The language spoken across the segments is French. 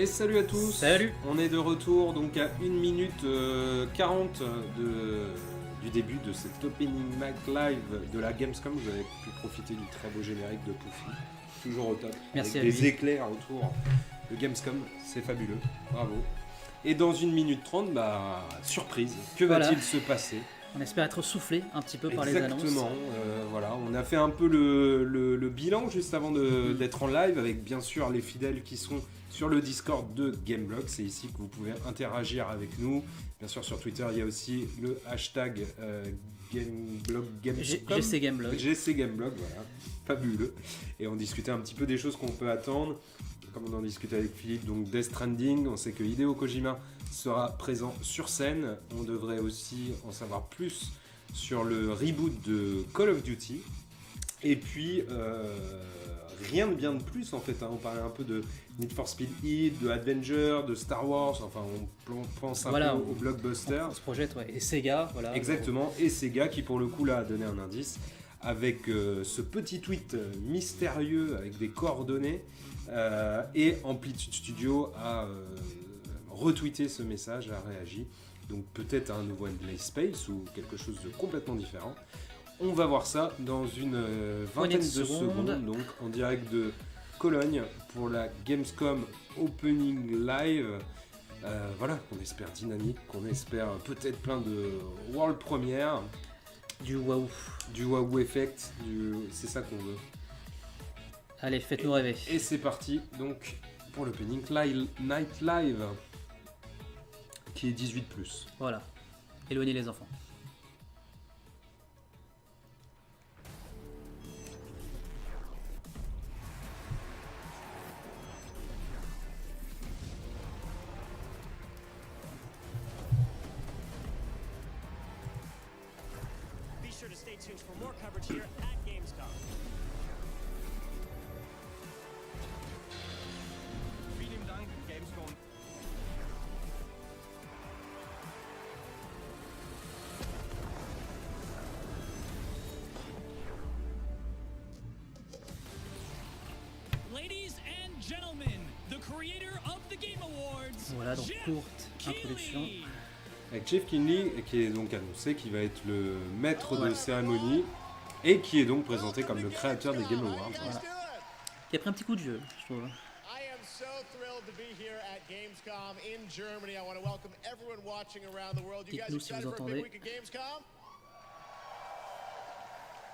Et salut à tous. Salut. On est de retour donc à 1 minute 40 du début de cet opening mic live de la Gamescom. Vous avez pu profiter du très beau générique de Poufy, toujours au top. Merci avec à des lui. éclairs autour de Gamescom, c'est fabuleux, bravo. Et dans 1 minute 30, surprise, que va-t-il se passer? On espère être soufflé un petit peu par les annonces. Exactement, voilà, on a fait un peu le bilan juste avant d'être en live avec bien sûr les fidèles qui sont sur le Discord de Gameblog. C'est ici que vous pouvez interagir avec nous. Bien sûr sur Twitter il y a aussi le hashtag Gameblog Gamescom. GC Gameblog. GC Gameblog, voilà, fabuleux. Et on discutait un petit peu des choses qu'on peut attendre. Comme on en discutait avec Philippe, donc Death Stranding, on sait que Hideo Kojima sera présent sur scène. On devrait aussi en savoir plus sur le reboot de Call of Duty. Et puis, rien de bien de plus en fait. On parlait un peu de Need for Speed Heat, de Avenger, de Star Wars. Enfin, on pense un peu au blockbuster. On se projette, ouais. Et Sega, voilà. Exactement. Et Sega qui, pour le coup, là, a donné un indice avec ce petit tweet mystérieux avec des coordonnées. Et Amplitude Studio a retweeté ce message, a réagi. Donc peut-être à un nouveau Endless Space ou quelque chose de complètement différent. On va voir ça dans une vingtaine de secondes, donc en direct de Cologne pour la Gamescom Opening Live. Voilà, qu'on espère dynamique, qu'on espère peut-être plein de world premières. Du waouh. Du waouh effect, c'est ça qu'on veut. Allez, faites-nous rêver. Et c'est parti donc pour l'opening Night Live qui est 18+. Voilà. Éloignez les enfants. Be sure to stay tuned for more coverage here at Gamescom. Vielen Dank, Gamescom. Ladies and gentlemen, the creator of the Game Awards. Voilà, donc courte introduction. Avec Jeff Kinley, qui est donc annoncé, qui va être le maître de cérémonie et qui est donc présenté comme le créateur des Game Awards. Voilà. Qui a pris un petit coup de jeu, je trouve. I am so thrilled to be here at Gamescom in Germany. I want to welcome everyone watching around the world. You guys Dites-nous si excited vous for a big entendez. week at Gamescom?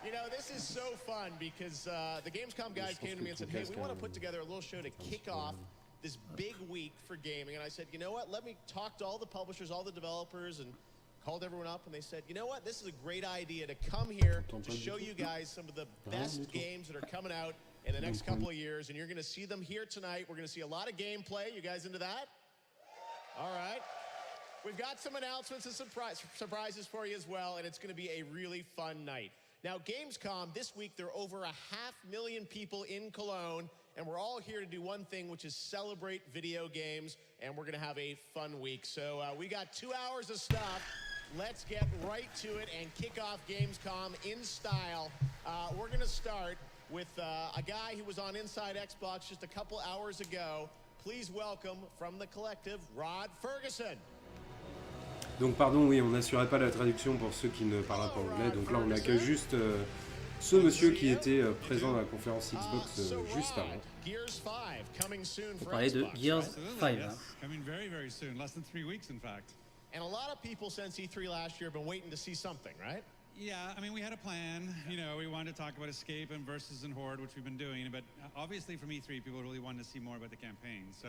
You know, this is so fun because the Gamescom guys came to me and said, hey, we want to put together a little show to kick off this big week for gaming. And I said, you know what, let me talk to all the publishers, all the developers, and called everyone up and they said, you know what, this is a great idea to come here to show you guys some of the best games that are coming out in the next couple of years. And you're going to see them here tonight. We're going to see a lot of gameplay. You guys into that? All right. We've got some announcements and surprises for you as well, and it's going to be a really fun night. Now, Gamescom, this week, there are over 500,000 people in Cologne, and we're all here to do one thing, which is celebrate video games, and we're going to have a fun week. So we got 2 hours of stuff. Let's get right to it and kick off Gamescom in style. We're going to start with a guy who was on Inside Xbox just a couple hours ago. Please welcome from the collective, Rod Ferguson. Donc pardon, oui, on n'assurait pas la traduction pour ceux qui ne parlent pas anglais. Donc là, on accueille juste ce monsieur qui était présent à la conférence Xbox juste avant. Pour parler de Gears 5. Hein. Coming very, very soon, less than 3 weeks, in fact. And a lot of people since E3 last year have been waiting to see something, right? Yeah, I mean, we had a plan. You know, we wanted to talk about Escape and Versus and Horde, which we've been doing. But obviously from E3, people really wanted to see more about the campaign. So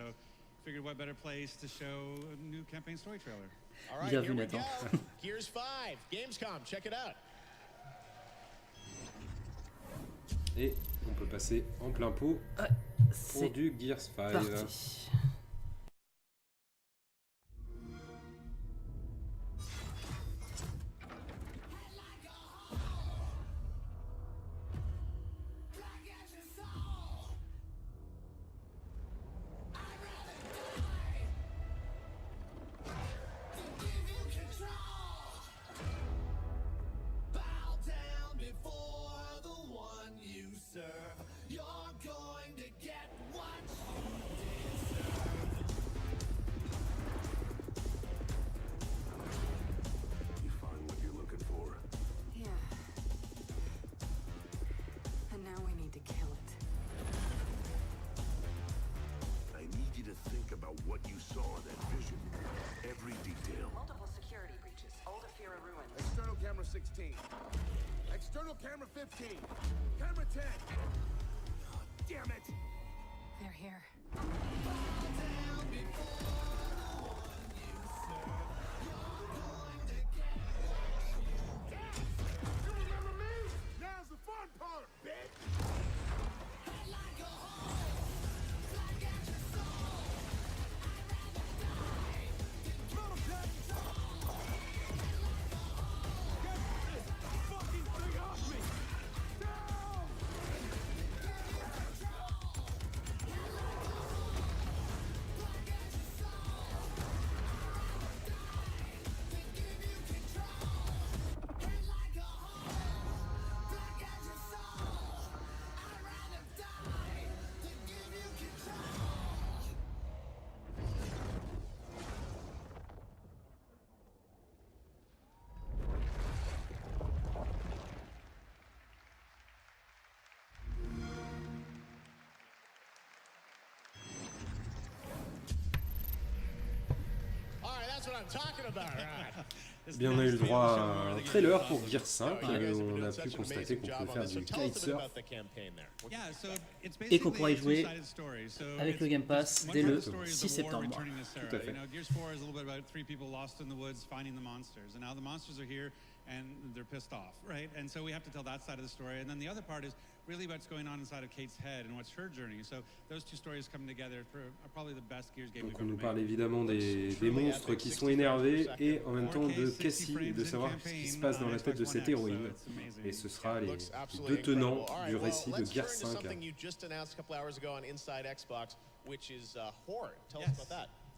figured what better place to show a new campaign story trailer. All right, here we go. Gears 5, Gamescom, check it out. Et on peut passer en plein pot pour du Gears 5. Parti. External camera 15. Camera 10. Oh, damn it. They're here. You remember me? Now's the fun part, bitch. Bien, on a eu le droit à un trailer pour Gears 5 et on a pu constater qu'on pouvait faire du kitesurf. Et qu'on pourra y jouer avec le Game Pass dès le 6 septembre. Tout à fait. And they're pissed off, right? And so we have to tell that side of the story. And then the other part is really what's going on inside of Kate's head and what's her journey. So those two stories coming together are probably the best Gears game we've ever made. Donc on nous parle évidemment des monstres qui sont énervés et en même temps de Cassie, de savoir ce qui se passe dans la tête de cette héroïne. Et ce sera les deux tenants du récit de Gears 5.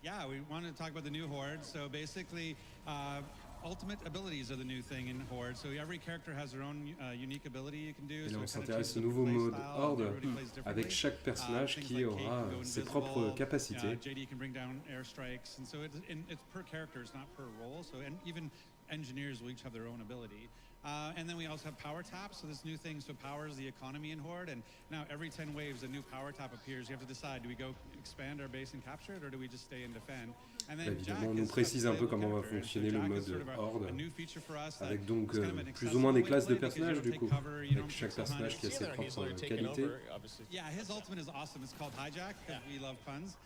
Yeah, we wanted to talk about the new Horde. So basically, ultimate abilities are the new thing in Horde. So every character has their own unique ability you can do. Et là, on s'intéresse au nouveau mode Horde avec chaque personnage qui aura ses propres capacités. JD can bring down airstrikes, and so it's per character, it's not per role. So and even engineers will each have their own ability. And then we also have power taps, so this new thing so powers the economy in Horde, and now every 10 waves a new power tap appears. You have to decide, do we go expand our base and capture it, or do we just stay and defend? And then évidemment, on nous précise un peu comment va fonctionner le mode Horde, avec donc plus ou moins des classes de personnages du coup, avec chaque personnage qui a ses propres qualités. Yeah, his ultimate is awesome. It's called Hijack, because we love puns.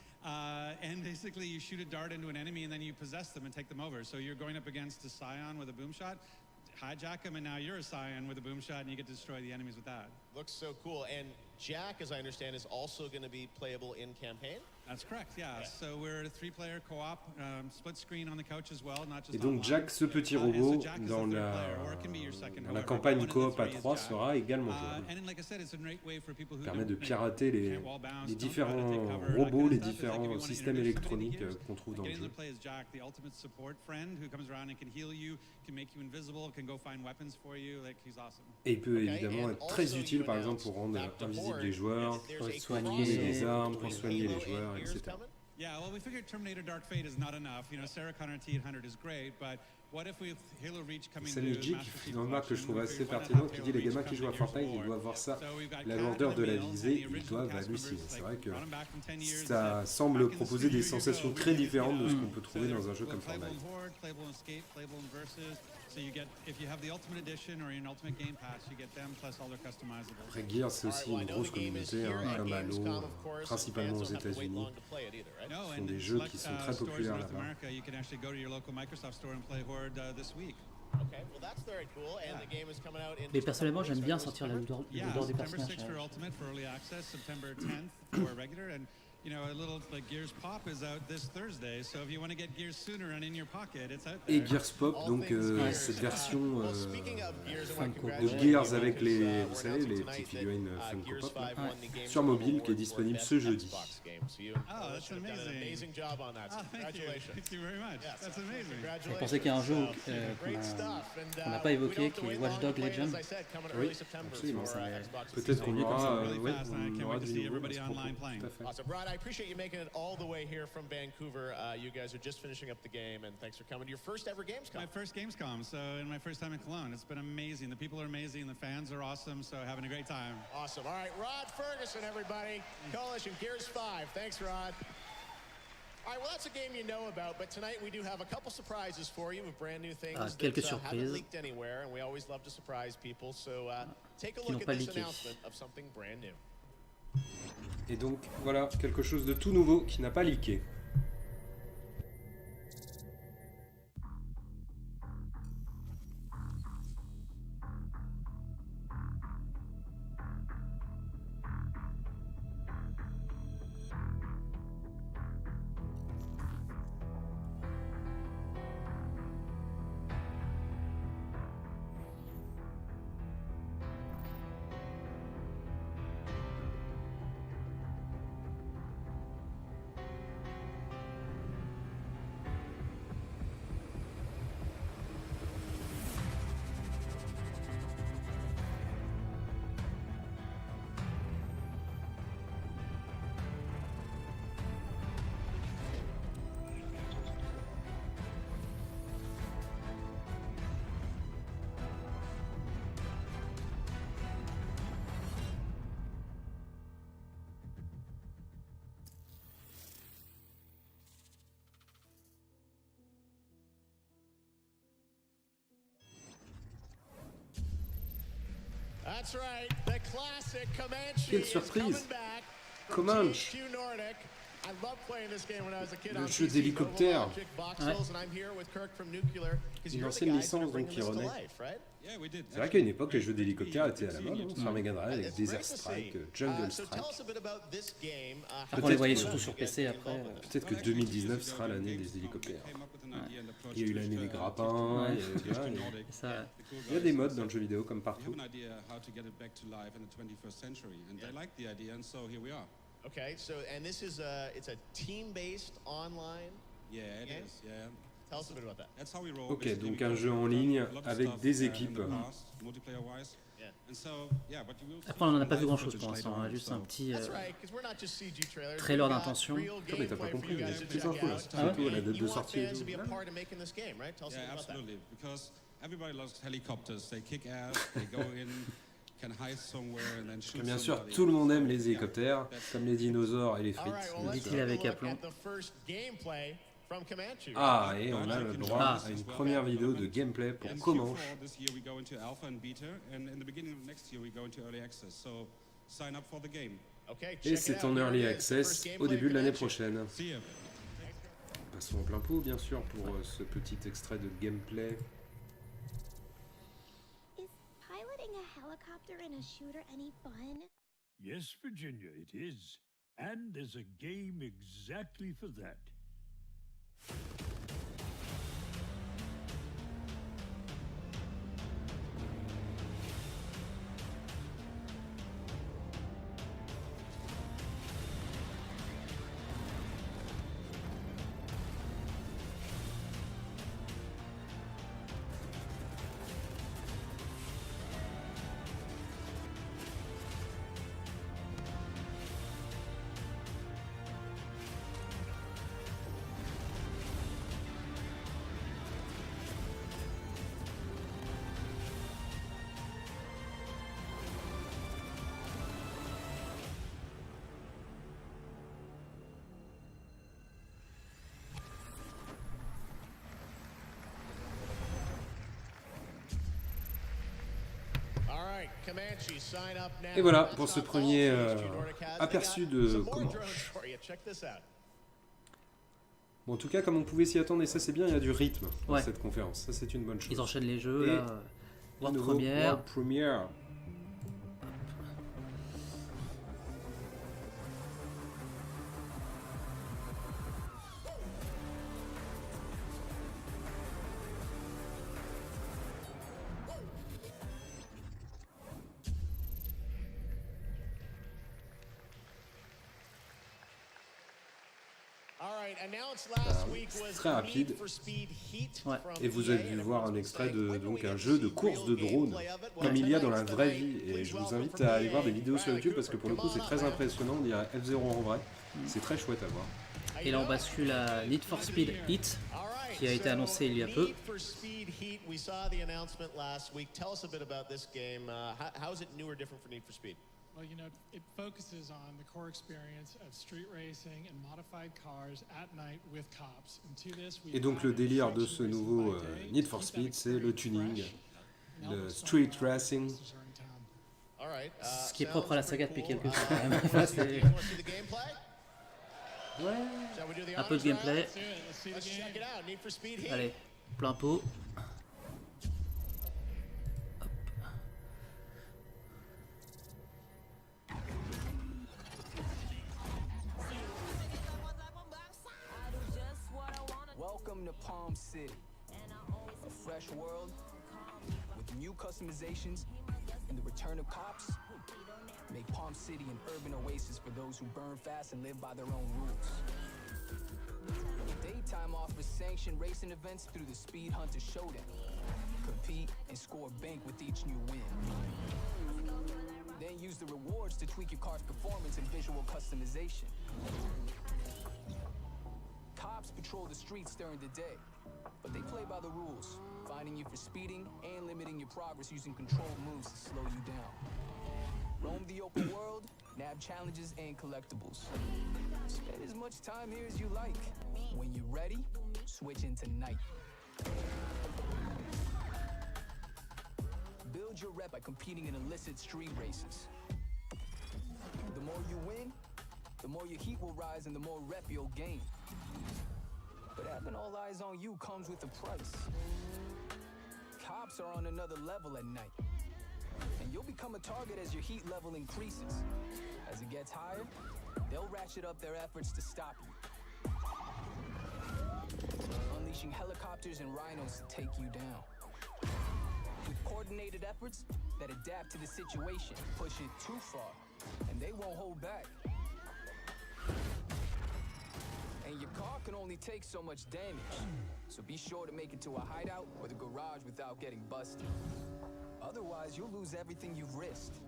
And basically you shoot a dart into an enemy and then you possess them and take them over. So you're going up against a Scion with a boom shot, hijack him, and now you're a Scion with a boom shot and you get to destroy the enemies with that. Looks so cool. And Jack, as I understand, is also going to be playable in campaign? That's correct, yeah. So we're a 3-player co-op, split screen on the couch as well, not just Et donc Jack, ce petit robot, dans la campagne coop à 3 sera également jouable. Permet de pirater les différents robots, les différents systèmes électroniques qu'on trouve dans le jeu. Et il peut évidemment être très utile par exemple pour rendre invisibles les joueurs, soigner les armes, pour soigner les joueurs, etc. Yeah, well, we figured Terminator Dark Fate is not enough. You know, Sarah Connor T-800 is great, but what if we have Halo Reach coming to Salut Jig, qui fait une remarque que je trouve assez pertinente, qui dit les gamins qui jouent à Fortnite, ils doivent voir ça, la lourdeur de la visée, ils doivent halluciner. C'est vrai que ça semble proposer des sensations très différentes de ce qu'on peut trouver dans un jeu comme Fortnite. Après Gears, c'est aussi une grosse communauté, comme Halo, principalement aux États-Unis. Ce sont des jeux qui sont très populaires là-bas. Mais personnellement, j'aime bien sortir la lourdeur des personnages. You know, a little like Gears Pop is out this Thursday, so if you want to get Gears sooner and in your pocket, it's out there. Et Gears Pop, donc cette version de Gears avec les, vous savez, les petites figurines Funko Pop là, sur mobile qui est disponible ce jeudi. Oh, that's amazing. Job on that. Congratulations. Thank you very much. That's amazing. Je pensais qu'il y a un jeu qu'on n'a pas évoqué, qui est Watch Dogs Legion. Oui, absolument. Peut-être qu'on aura du nouveau à ce propos. Tout à fait. I appreciate you making it all the way here from Vancouver. You guys are just finishing up the game, and thanks for coming to your first ever Gamescom. My first Gamescom, so and my first time in Cologne. It's been amazing. The people are amazing. The fans are awesome. So having a great time. Awesome. All right, Rod Ferguson, everybody. Coalition Gears 5. Thanks, Rod. quelques surprises qui n'ont pas leaké. Et donc voilà, quelque chose de tout nouveau qui n'a pas leaké. Quelle surprise! Comment? Le jeu d'hélicoptère. Ouais. Une ancienne licence donc qui renaît. C'est vrai qu'à une époque les jeux d'hélicoptères étaient à la mode, sur Mega Drive avec Desert Strike, Jungle Strike. Après, on les voyait surtout sur PC après. Peut-être que 2019 sera l'année des hélicoptères. Il y a eu l'année des grappins, il y a des modes dans le jeu vidéo comme partout. Okay, so and this is it's a team-based online. Yeah, it is. Yeah. Tell us a bit about that. That's how we roll. Ok, donc un jeu en ligne avec des équipes. Après, on n'en a pas vu grand chose pour l'instant, hein, juste un petit trailer d'intention. Mais t'as pas compris, il y a toutes les infos là. C'est surtout la date de sortie. Bien sûr, tout le monde aime les hélicoptères, comme les dinosaures et les frites. Dit-il avec aplomb. Ah, et on a le droit à une première vidéo de gameplay pour Comanche. Et c'est en Early Access au début de l'année prochaine. Passons en plein pot, bien sûr, pour ce petit extrait de gameplay. In a shooter any fun? Yes, Virginia, it is. And there's a game exactly for that. Et voilà pour ce premier aperçu de Comanche. Bon, en tout cas, comme on pouvait s'y attendre, et ça c'est bien, il y a du rythme dans cette conférence. Ça c'est une bonne chose. Ils enchaînent les jeux, et là. World Premiere. Très rapide. Ouais. Et vous avez dû voir un extrait de donc un jeu de course de drone comme il y a dans la vraie vie. Et je vous invite à aller voir des vidéos sur YouTube parce que pour le coup c'est très impressionnant. On dirait F0 en vrai. C'est très chouette à voir. Et là on bascule à Need for Speed Heat qui a été annoncé il y a peu. Well, you know, it focuses on the core experience of street racing and modified cars at night with cops. And to this, we Et donc le délire de ce nouveau Need for Speed, c'est le tuning, le street racing. Ce qui est propre à la saga depuis quelques temps quand même. C'est un peu de gameplay. Allez, plein pot. Welcome to Palm City, a fresh world with new customizations and the return of cops. Make Palm City an urban oasis for those who burn fast and live by their own rules. Daytime offers sanctioned racing events through the Speed Hunter Showdown. Compete and score bank with each new win. Then use the rewards to tweak your car's performance and visual customization. Cops patrol the streets during the day, but they play by the rules, finding you for speeding and limiting your progress using controlled moves to slow you down. Roam the open world, nab challenges and collectibles. Spend as much time here as you like. When you're ready, switch into night. Build your rep by competing in illicit street races. The more you win, the more your heat will rise and the more rep you'll gain. But having all eyes on you comes with a price. Cops are on another level at night. And you'll become a target as your heat level increases. As it gets higher, they'll ratchet up their efforts to stop you. Unleashing helicopters and rhinos to take you down. With coordinated efforts that adapt to the situation, push it too far, and they won't hold back. And your car can only take so much damage, so be sure to make it to a hideout or the garage without getting busted. Otherwise, you'll lose everything you've risked.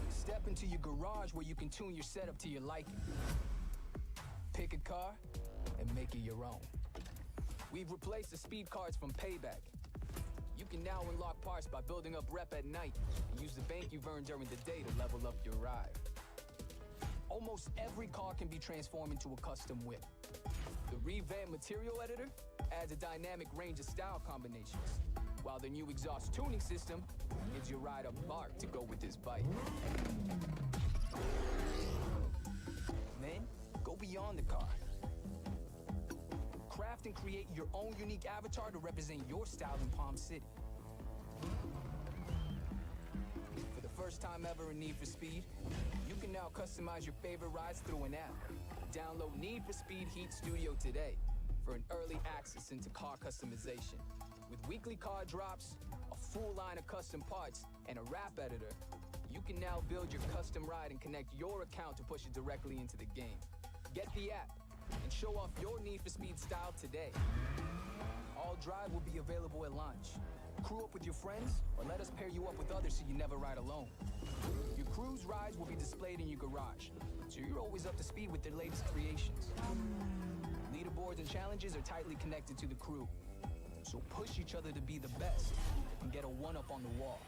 Step into your garage where you can tune your setup to your liking. Pick a car and make it your own. We've replaced the speed cards from Payback. You can now unlock parts by building up rep at night and use the bank you've earned during the day to level up your ride. Almost every car can be transformed into a custom whip. The revamped material editor adds a dynamic range of style combinations, while the new exhaust tuning system gives your ride a bark to go with this bike. Then, go beyond the car. Craft and create your own unique avatar to represent your style in Palm City. For the first time ever in Need for Speed, you can now customize your favorite rides through an app. Download Need for Speed Heat Studio today for an early access into car customization. With weekly car drops, a full line of custom parts, and a wrap editor, you can now build your custom ride and connect your account to push it directly into the game. Get the app and show off your Need for Speed style today. All Drive will be available at launch. Crew up with your friends, or let us pair you up with others so you never ride alone. Your crew's rides will be displayed in your garage, so you're always up to speed with their latest creations. Leaderboards and challenges are tightly connected to the crew, so push each other to be the best and get a one-up on the wall.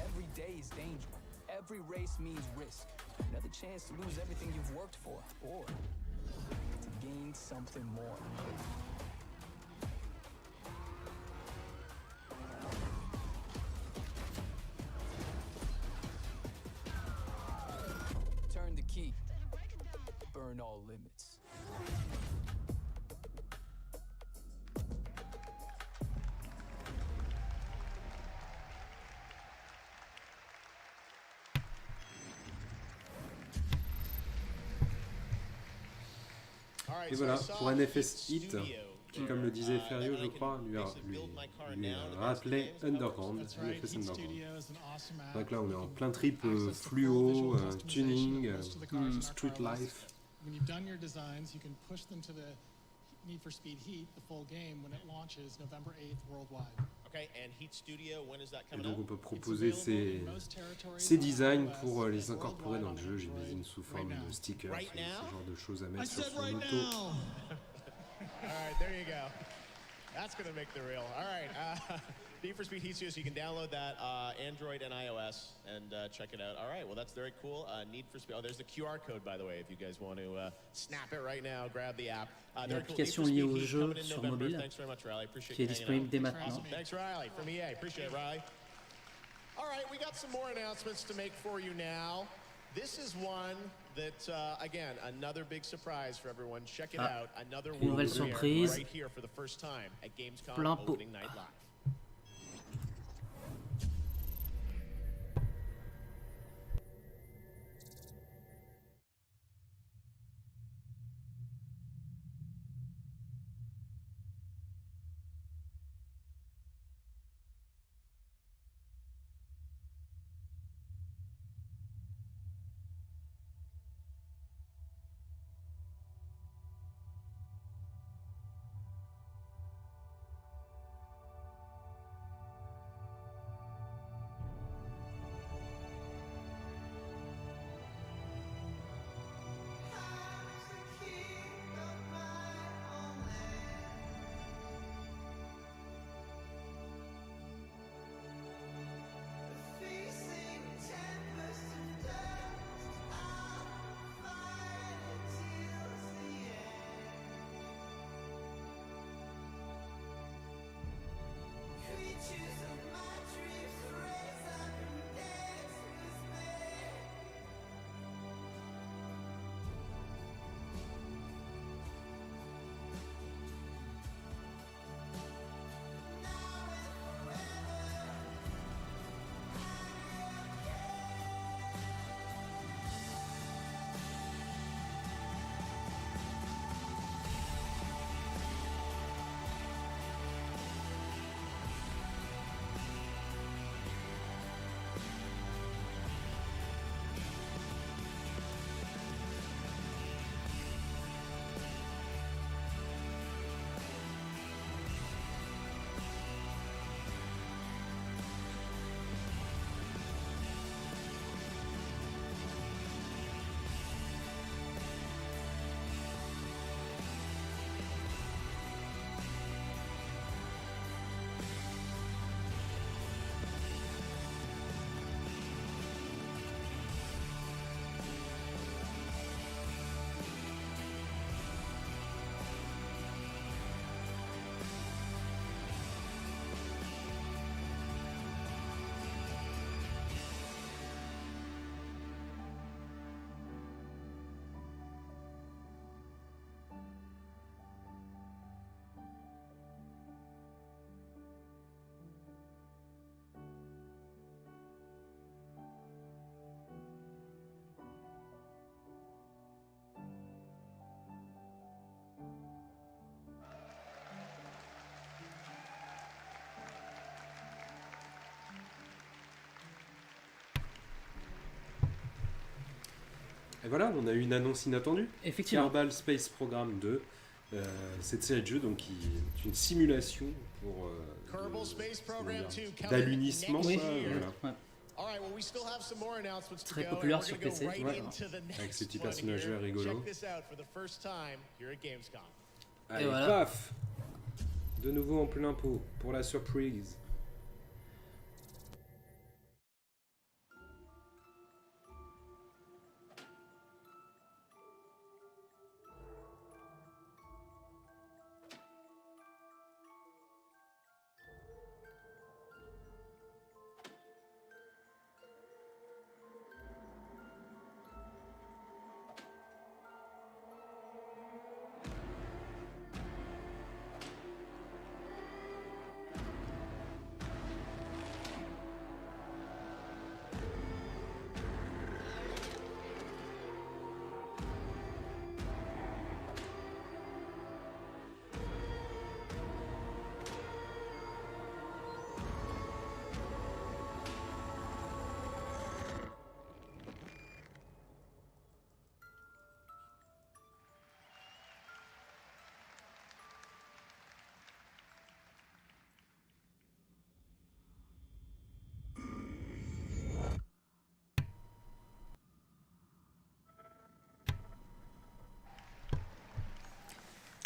Every day is danger. Every race means risk. Another chance to lose everything you've worked for, or to gain something more. Turn the key. Burn all limits. Et voilà, pour un FS Hit, qui, comme le disait Ferio, je crois, lui rappelait Underground, FS Underground. Donc là, on est en plein trip fluo, tuning, street life. When you've done your designs, you can push them to the Need for Speed Heat, the full game, when it launches November 8th worldwide. Okay, and Heat Studio, when is that Et coming donc out? on peut proposer ces designs pour les incorporer dans le jeu, j'imagine, sous forme de stickers, ce genre de choses à mettre sur son auto. All right, there you go. That's going to make the reel. All right. Speed for Speed Heat Studio, so you can download that Android and iOS and check it out. All right, well that's very cool. Need for Speed. Oh, there's the QR code by the way, if you guys want to snap it right now, grab the app. L'application liée au jeu sur mobile qui est disponible dès maintenant. Awesome. Thanks, Riley, from EA. Appreciate it, Riley. All right, we got some more announcements to make for you now. This is one that, again, another big surprise for everyone. Check it out. Another world premiere right here for the first time at Gamescom Opening Night Live. Et voilà, on a eu une annonce inattendue. Effectivement. Kerbal Space Program 2, cette série de jeux donc, qui est une simulation pour d'allunissement. Oui. Voilà. Très populaire sur PC. Ouais. Avec ces petits personnages verts rigolos. Allez, et voilà. Paf, de nouveau en plein pot pour la surprise.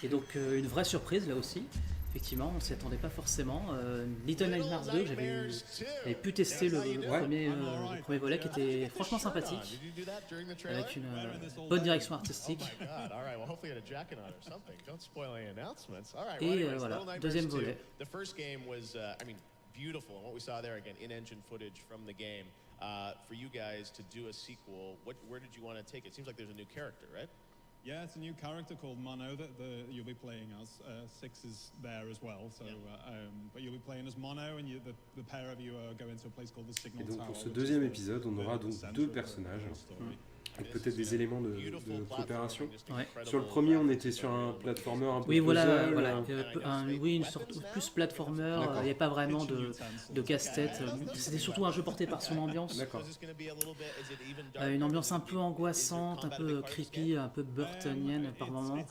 Et donc une vraie surprise là aussi, effectivement, on s'y attendait pas forcément. Little Nightmares 2, j'avais pu tester le premier volet qui était franchement sympathique, avec une bonne direction artistique. Et voilà, deuxième volet. Beautiful, and what we saw there again, in-engine footage from the game. For you guys to do a sequel, where did you want to take it? Seems like there's a new character, right? Yeah, it's a new character called Mono that you'll be playing as. Six is there as well, so but you'll be playing as Mono, and the pair of you are going to a place called the Signal Tower. Et donc pour ce deuxième épisode, on aura donc deux personnages. Avec peut-être des éléments de coopération. Ouais. Sur le premier, on était sur un platformer un peu oui, voilà, puzzle, oui, une sorte plus platformer. Il n'y avait pas vraiment de casse-tête. C'était surtout un jeu porté par son ambiance. D'accord. Une ambiance un peu angoissante, un peu creepy, un peu burtonienne par moments.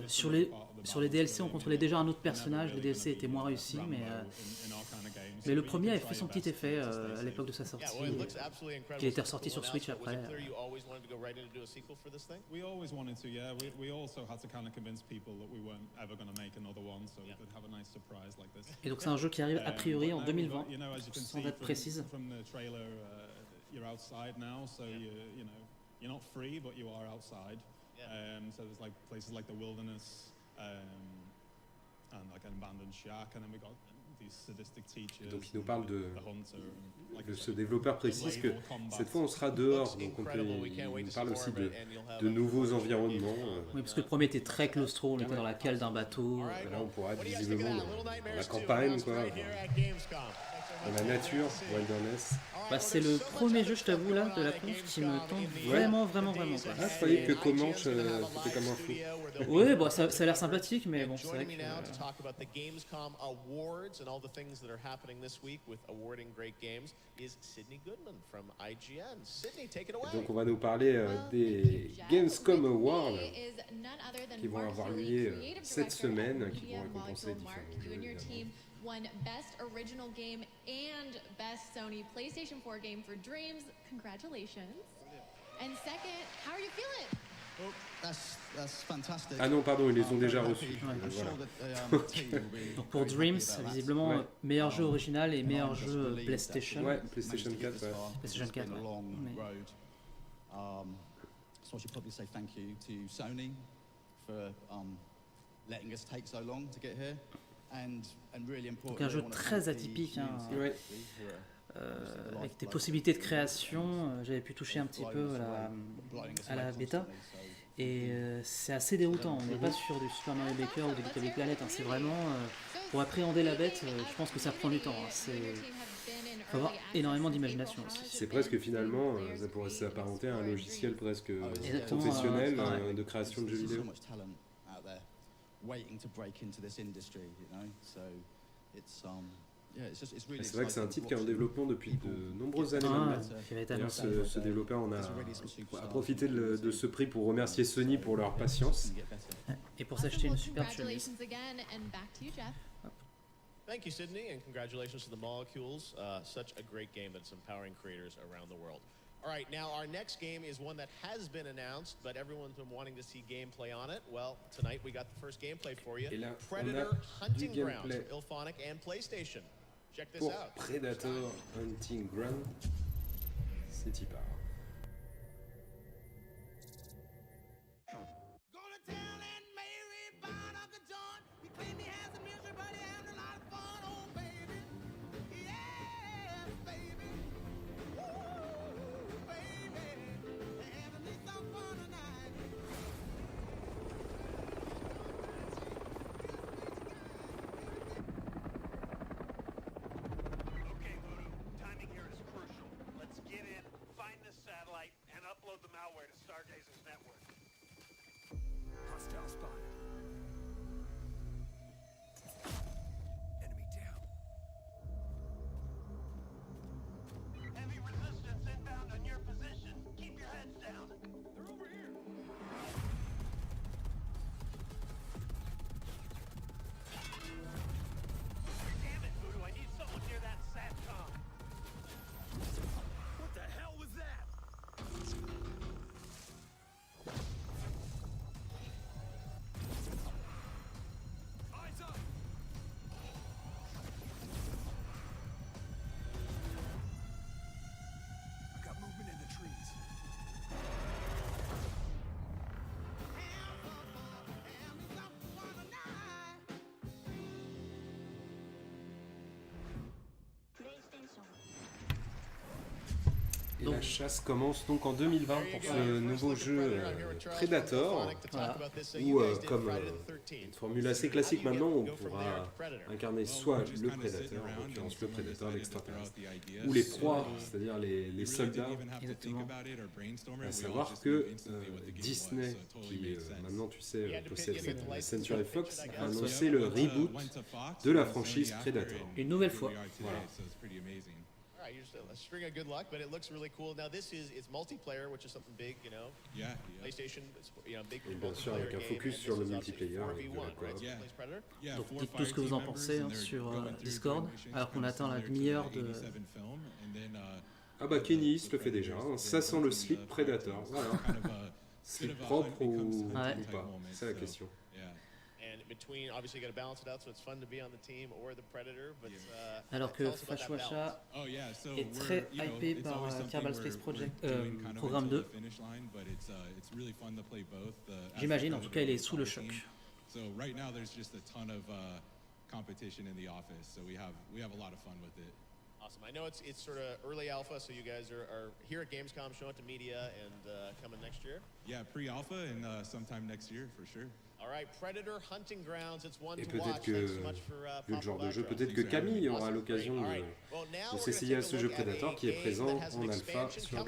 Sur les DLC, on contrôlait déjà un autre personnage. Les DLC étaient moins réussis, mais le premier avait fait son petit effet à l'époque de sa sortie. Il était ressorti sur Switch après. We always wanted to, yeah. We also had to kind of convince people that we weren't ever going to make another one, so we could have a nice surprise like this. Et donc c'est un jeu qui arrive a priori en 2020, sans date précise. From the trailer, you're outside now, so you know you're not free, but you are outside. So there's like places like the wilderness, and like an abandoned shack, and then we got. Donc il nous parle de ce développeur précise que cette fois on sera dehors, donc il nous parle aussi de nouveaux environnements. Oui, parce que le premier était très claustro, on était dans la cale d'un bateau. Là on pourra être visiblement dans la campagne, quoi, dans la nature, wilderness. Bah, c'est le premier jeu, je t'avoue, là, de la conf qui me tente vraiment, vraiment, vraiment. Quoi. Ah, je croyais que comment c'était comme un fou. Oui, bon, ça a l'air sympathique, mais bon, c'est vrai que... Donc on va nous parler des Gamescom Awards qui vont avoir lieu cette semaine, qui vont récompenser différents jeux, évidemment. Won Best Original Game and Best Sony PlayStation 4 Game for Dreams. Congratulations. And second, how are you feeling? Oh, that's fantastic. Ah non, pardon, ils les ont déjà reçus. Voilà. Donc pour Dreams, visiblement, meilleur jeu original et meilleur jeu PlayStation. Ouais, PlayStation 4. Ouais. PlayStation 4, ouais. So I should probably say thank you to Sony for letting us take so long to get here. Donc un jeu très atypique, hein, avec des possibilités de création. J'avais pu toucher un petit peu à la bêta et c'est assez déroutant. On n'est pas sur du Super Mario Maker ou du Little Big Planet, hein. C'est vraiment pour appréhender la bête, je pense que ça prend du temps, hein. Faut avoir énormément d'imagination aussi. C'est presque finalement, ça pourrait s'apparenter à un logiciel presque professionnel de création de jeux vidéo. Waiting to break into this industry, you know. So it's it's really. C'est vrai que c'est un titre qui est en développement depuis de nombreuses années maintenant. D'ailleurs, ce développeur a profité de ce prix pour remercier Sony pour leur patience. Et pour s'acheter une superbe chemise. Thank you, Sydney, and congratulations to the Molecules. Such a great game that's empowering creators around the world. All right, now our next game is one that has been announced, but everyone's been wanting to see gameplay on it. Well, tonight we got the first gameplay for you. Predator Hunting Grounds for Ilphonic and PlayStation. Check this out. Predator Hunting Ground, c'est y part. La chasse commence donc en 2020 pour ce nouveau jeu Predator, Voilà. où comme une formule assez classique maintenant, on pourra incarner soit le prédateur, en l'occurrence le prédateur, l'extraterrestre, ou les proies, c'est-à-dire les soldats. Exactement. À savoir que Disney, qui maintenant tu sais possède la Century Fox, a annoncé le reboot de la franchise Predator. Une nouvelle fois. Voilà. All right, you're still a string of good luck, but it looks really cool. Now it's multiplayer, which is something big, you know. Yeah. PlayStation, big Et bien sûr avec un focus sur le multiplayer avec de la coop. Donc dites tout ce que vous en pensez sur Discord, alors qu'on atteint la demi-heure de... Ah bah Kenny se le fait déjà, hein. Ça sent le slip Predator, voilà. Slip propre ou pas, c'est la question. Alors que Fashwasha est très hypé par Kerbal Space Project, Programme 2. J'imagine, en tout cas il est sous le choc. So right now there's just a ton of competition in the office, so we have a lot of fun with it. Awesome. I know it's sort of early alpha, so you guys are here at Gamescom, showing it to media, and coming next year. Yeah, pre-alpha and sometime next year for sure. All right, Predator Hunting Grounds, it's one Et to peut-être watch. que, Thanks so much for vu le genre de jeu, Papa peut-être que Camille aura l'occasion de s'essayer à ce jeu Predator qui est présent en alpha sur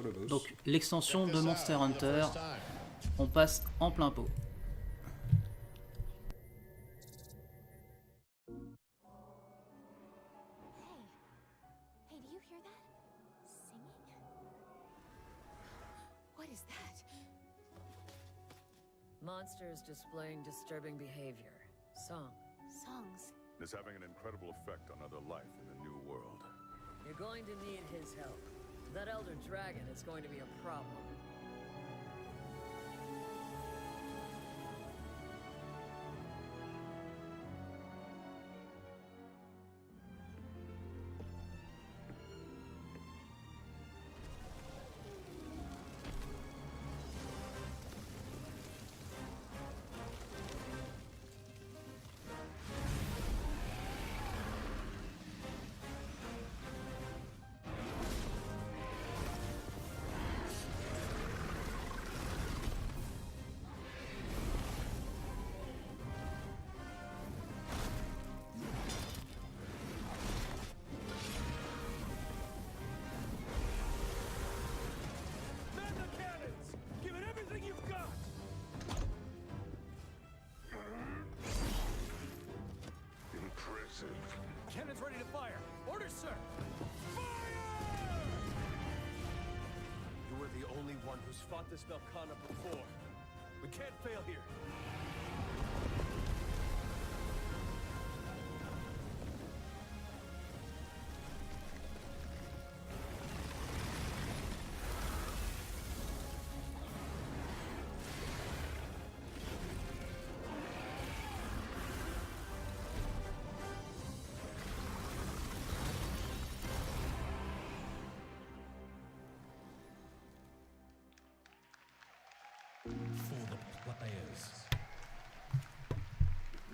le boss. Donc l'extension de Monster Hunter, on passe en plein pot. Hey, do you hear that? Singing? What is that? Monsters displaying disturbing behavior. Song. Songs. Is having an incredible effect on other life in the new world. You're going to need his help. That elder dragon is going to be a problem. Cannons ready to fire. Orders, sir. Fire! You were the only one who's fought this Velkhana before. We can't fail here.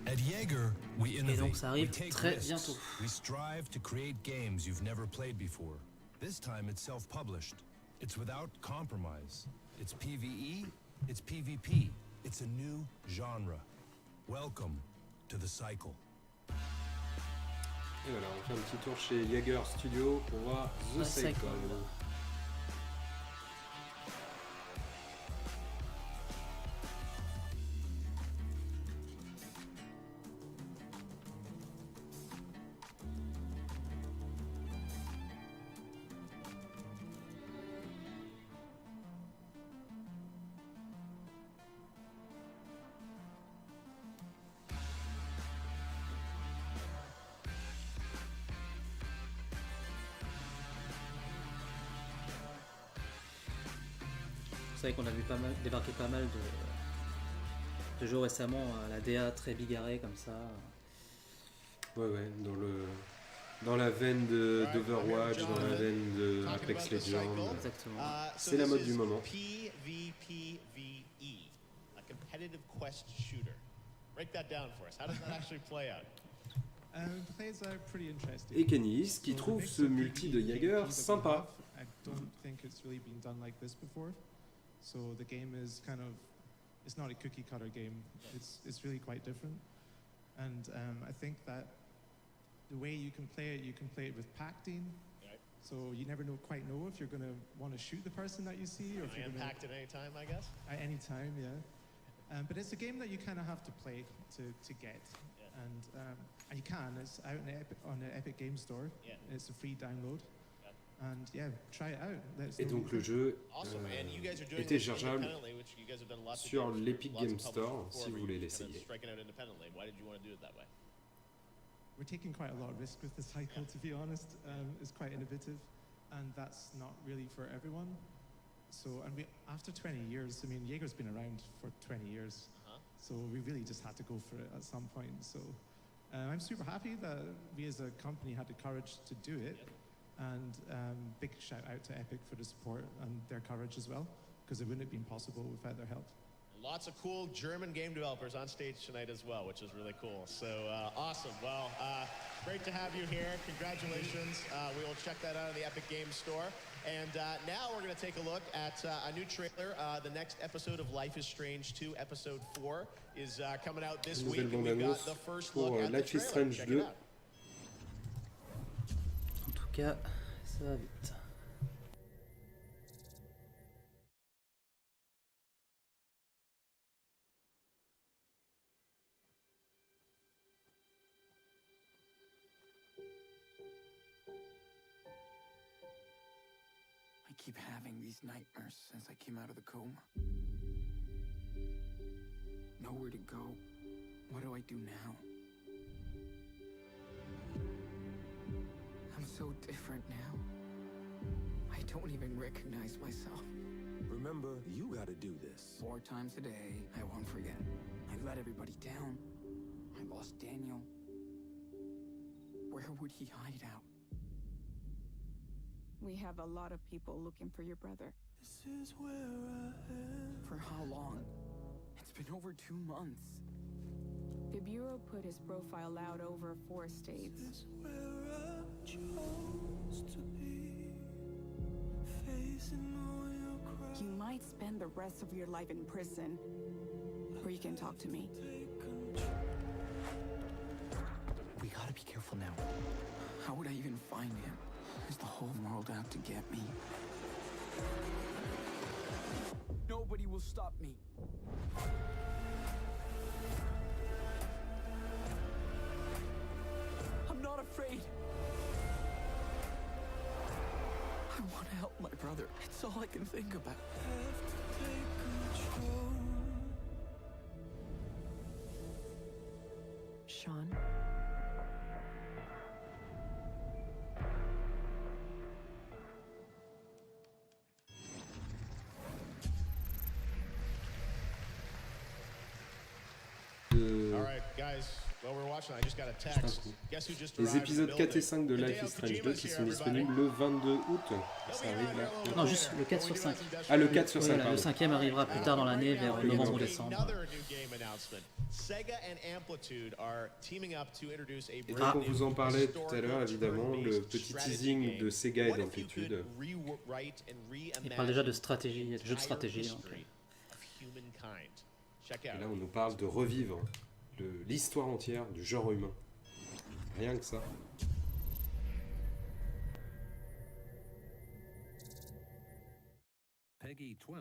At Jaeger, we Et innovate. donc ça arrive We take très risks. bientôt. We strive to create games you've never played before. This time it's self-published. It's without compromise. It's PvE, it's PvP. It's a new genre. Welcome to the cycle. Et voilà, on fait un petit tour chez Jaeger Studio pour voir The Cycle. Vous savez qu'on a vu débarquer pas mal de jeux récemment à la DA très bigarrée comme ça. Ouais, dans la veine d'Overwatch, dans la veine de Apex Legends. Exactement. C'est la mode du moment. PvPvE, a competitive quest shooter. Break that down for us. How does that actually play out? Et Kenis qui trouve ce multi de Jaeger sympa. So the game is kind of, it's not a cookie cutter game. It's really quite different. And I think that the way you can play it with pacting. Right. So you never quite know if you're going to want to shoot the person that you see, or if you're going to packed at any time, I guess. At any time, yeah. But it's a game that you kind of have to play to get. Yeah. And you can. It's out on the Epic Game Store. Yeah. It's a free download. And yeah, try it out. Et donc le jeu est téléchargeable sur l'Epic Game Store si vous voulez l'essayer. We're taking quite a lot of risk with the cycle, to be honest. It's quite innovative, and that's not really for everyone. So, and after 20 years, I mean, Jaeger's been around for 20 years, so we really just had to go for it at some point. So, I'm super happy that we as a company had the courage to do it. And big shout out to Epic for the support and their courage as well, because it wouldn't have been possible without their help. Lots of cool German game developers on stage tonight as well, which is really cool. So awesome. Well, great to have you here. Congratulations. We will check that out in the Epic Games Store. And now we're going to take a look at a new trailer. The next episode of Life is Strange 2, episode 4, is coming out this week. And we've got the first look at the trailer. Check it out. Cas, ça va vite. I keep having these nightmares since I came out of the coma. Nowhere to go. What do I do now? I'm so different now. I don't even recognize myself. Remember, you gotta do this. 4 times a day, I won't forget. I let everybody down. I lost Daniel. Where would he hide out? We have a lot of people looking for your brother. This is where I am. For how long? It's been over 2 months. The Bureau put his profile out over 4 states. This is where I chose to be. Facing all your crimes. You might spend the rest of your life in prison, or you can talk to me. We gotta be careful now. How would I even find him? Is the whole world out to get me? Nobody will stop me. I'm not afraid. I want to help my brother. It's all I can think about. Have to take control. Sean? Les épisodes 4 et 5 de Life is Strange 2 qui sont disponibles le 22 août. Ça arrive là. Non, juste le 4 sur 5. Ah, le 4 sur 5. Voilà, le 5e arrivera plus tard dans l'année, vers novembre ou décembre. Et donc on vous en parlait tout à l'heure, évidemment, le petit teasing de Sega et d'Amplitude. Il parle déjà de stratégie, de jeux de stratégie. Donc. Et là, on nous parle de revivre l'histoire entière du genre humain. Rien que ça. Peggy 12.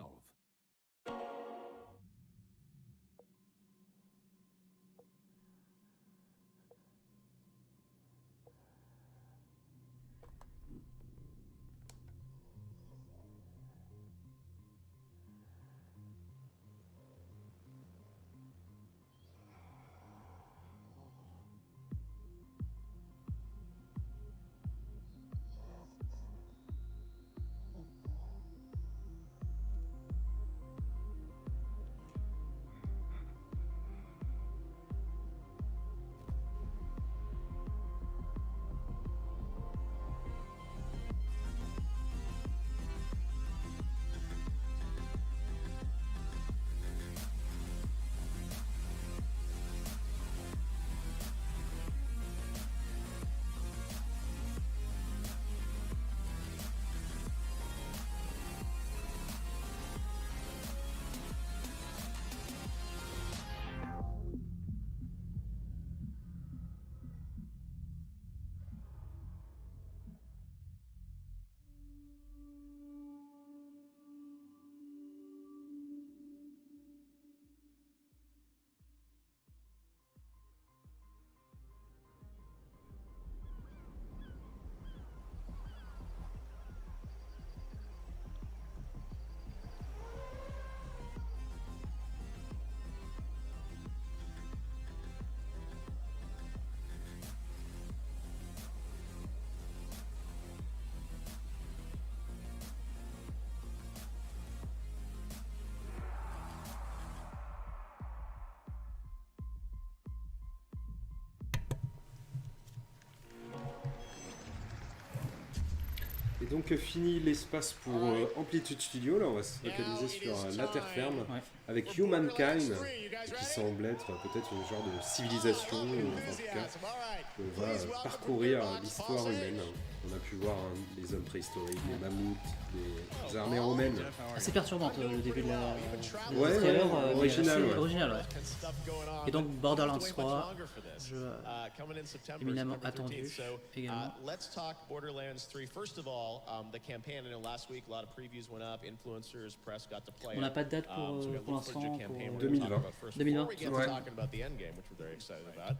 Donc fini l'espace pour Amplitude Studio, là on va se focaliser sur la terre ferme avec Humankind qui semble être peut-être une genre de civilisation, en tout cas on va parcourir l'histoire humaine. On a pu voir les hommes préhistoriques, les mammouths, les armées romaines. Assez perturbante le début de la ouais, trailer, original, original, ouais. Et donc Borderlands 3, jeu éminemment attendu également. Let's talk Borderlands 3. First of all, the campaign. I know last week a lot of previews went up, influencers, press got to play. On n'a pas de date pour l'instant. Pour 2020. 2020. We get to talking about the end game, which we're very excited about.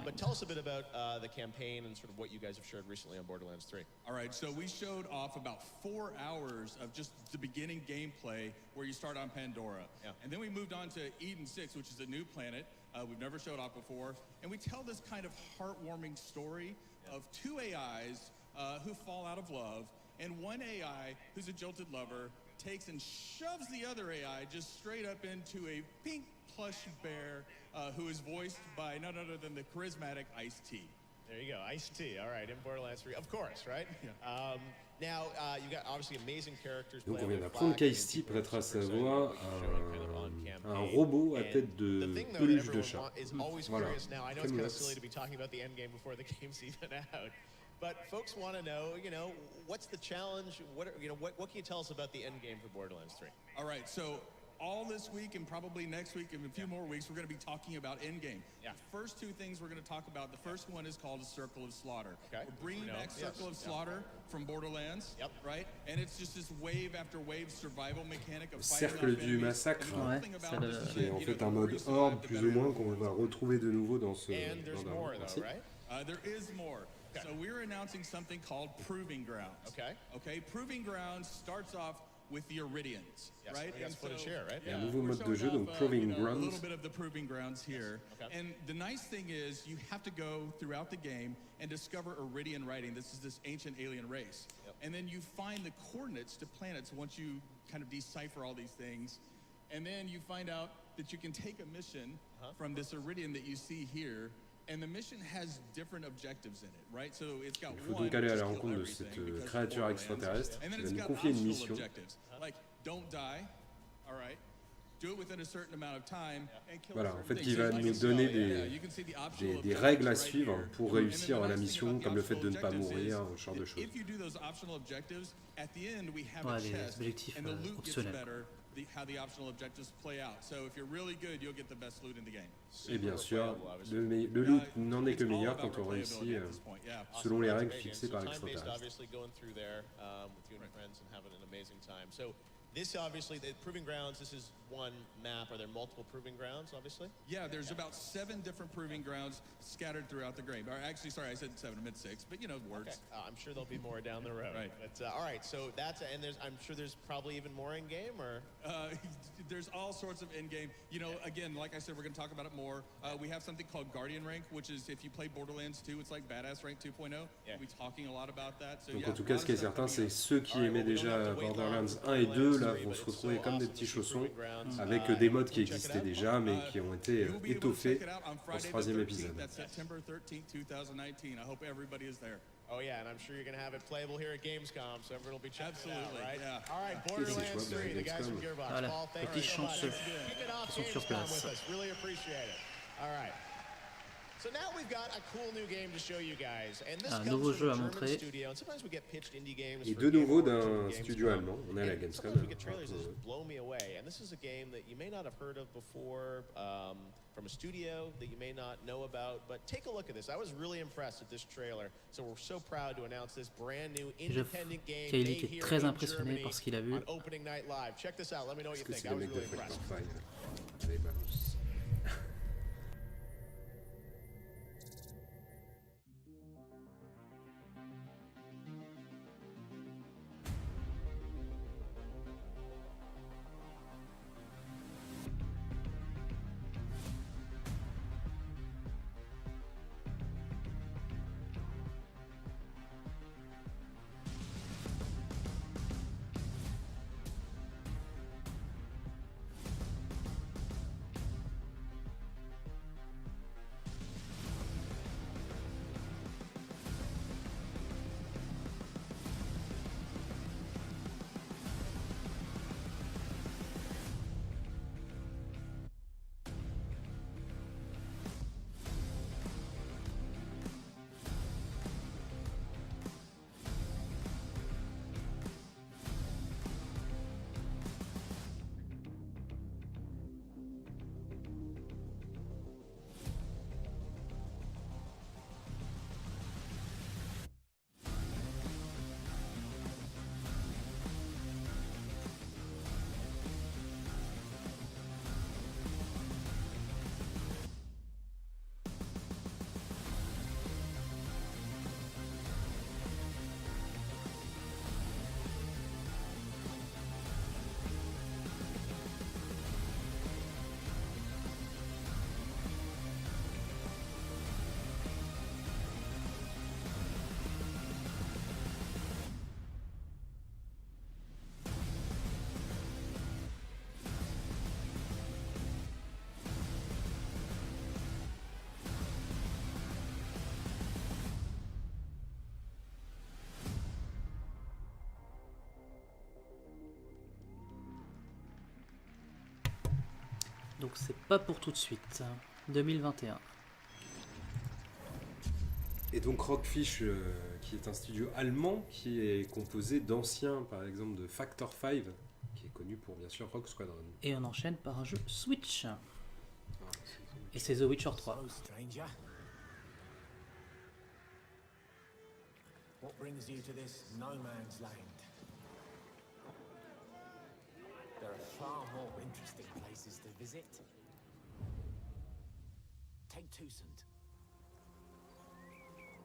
But tell us a bit about the campaign and sort of what you guys have shared recently on Borderlands 3. All right, so we showed off about 4 hours of just the beginning gameplay where you start on Pandora. And then we moved on to Eden 6, which is a new planet we've never showed off before. And we tell this kind of heartwarming story of 2 AIs who fall out of love, and one AI who's a jilted lover takes and shoves the other AI just straight up into a pink plush bear who is voiced by none other than the charismatic Ice-T. There you go, Ice-T. All right, in Borderlands 3, of course, right? Yeah. Now, you got obviously amazing characters. Donc on vient d'apprendre qu'Ice-T prêtera sa voix à un robot à tête de peluche de chat. Voilà. Now, I know it's kind of silly to be talking about the end game before the game's even out. But folks want to know, what's the challenge? What can you tell us about the end game for Borderlands 3? All right, so all this week and probably next week and a few more weeks, we're going to be talking about endgame. The first 2 things we're going to talk about, the first one is called a Circle of Slaughter. We're bringing back Circle of Slaughter from Borderlands, right? And it's just this wave after wave survival mechanic of Cercle du massacre, qui est en fait un mode horde plus ou moins qu'on va retrouver de nouveau dans ce principe. There is more. So we're announcing something called Proving Grounds. Okay. Proving Grounds starts off with the Iridians, right? And so, Il y a un nouveau mode de jeu, donc Proving Grounds. A little bit of the Proving Grounds here. And the nice thing is you have to go throughout the game and discover Iridian writing. This is this ancient alien race. And then you find the coordinates to planets once you kind of decipher all these things. And then you find out that you can take a mission from this Iridian that you see here. And the mission has different objectives in it, right? So it's got Il faut donc aller à la rencontre de cette créature extraterrestre qui va nous confier une mission. Like, don't die, all right? Do it within a certain amount of time and kill Voilà, en fait, il va nous donner des règles à suivre pour réussir la mission, comme le fait de ne pas mourir, ce genre de choses. Ouais, les objectifs optionnels. How the optional objectives play out. So if you're really good, you'll get the best loot in the game. Et bien sûr, le loot n'en est que meilleur quand on réussit selon les règles fixées par l'extraterrestre. This obviously, the Proving Grounds, this is one map. Are there multiple Proving Grounds, obviously? Yeah, there's about 7 different Proving Grounds scattered throughout the game. Or actually, sorry, I said 7, I meant 6, but words. Okay. I'm sure there'll be more down the road. Right. But, all right, so that's, and I'm sure there's probably even more in game, or? There's all sorts of in-game. Again, like I said, we're going to talk about it more. We have something called Guardian Rank, which is if you play Borderlands 2, it's like Badass Rank 2.0. We'll be talking a lot about that. So, donc en tout cas, ce qui est certain, c'est ceux qui aimaient déjà Borderlands 1 et 2, là, vont se retrouver comme des petits chaussons, avec des modes qui existaient déjà, mais qui ont été étoffés dans ce 3e épisode. Oh yeah, and I'm sure you're going to have it playable here at Gamescom, so everyone will be checking it out, right? Yeah. All right, Borderlands 3, the guys from Gearbox. Voilà, Paul, thank petits chanceux qui sont sur place. Really appreciate it. All right. So now we've got a cool new game to show you guys, and this Un nouveau jeu à montrer. Et de nouveau d'un studio allemand, on est à la Gamescom. Sometimes we get trailers that just blow me away, and this is a game that you may not have heard of before, from a studio that you may not know about, but take a look at this. I was really impressed at this trailer, so we're so proud to announce this brand new independent game made est here très in impressionné Germany par ce qu'il a vu. on opening night live. Check this out. Let me know what you think. I was really impressed. Donc c'est pas pour tout de suite. 2021. Et donc Rockfish, qui est un studio allemand qui est composé d'anciens, par exemple de Factor 5, qui est connu pour bien sûr Rock Squadron. Et on enchaîne par un jeu Switch. Et c'est The Witcher 3. What brings you to this no man's land? There are far more interesting places to visit. Take Toussaint.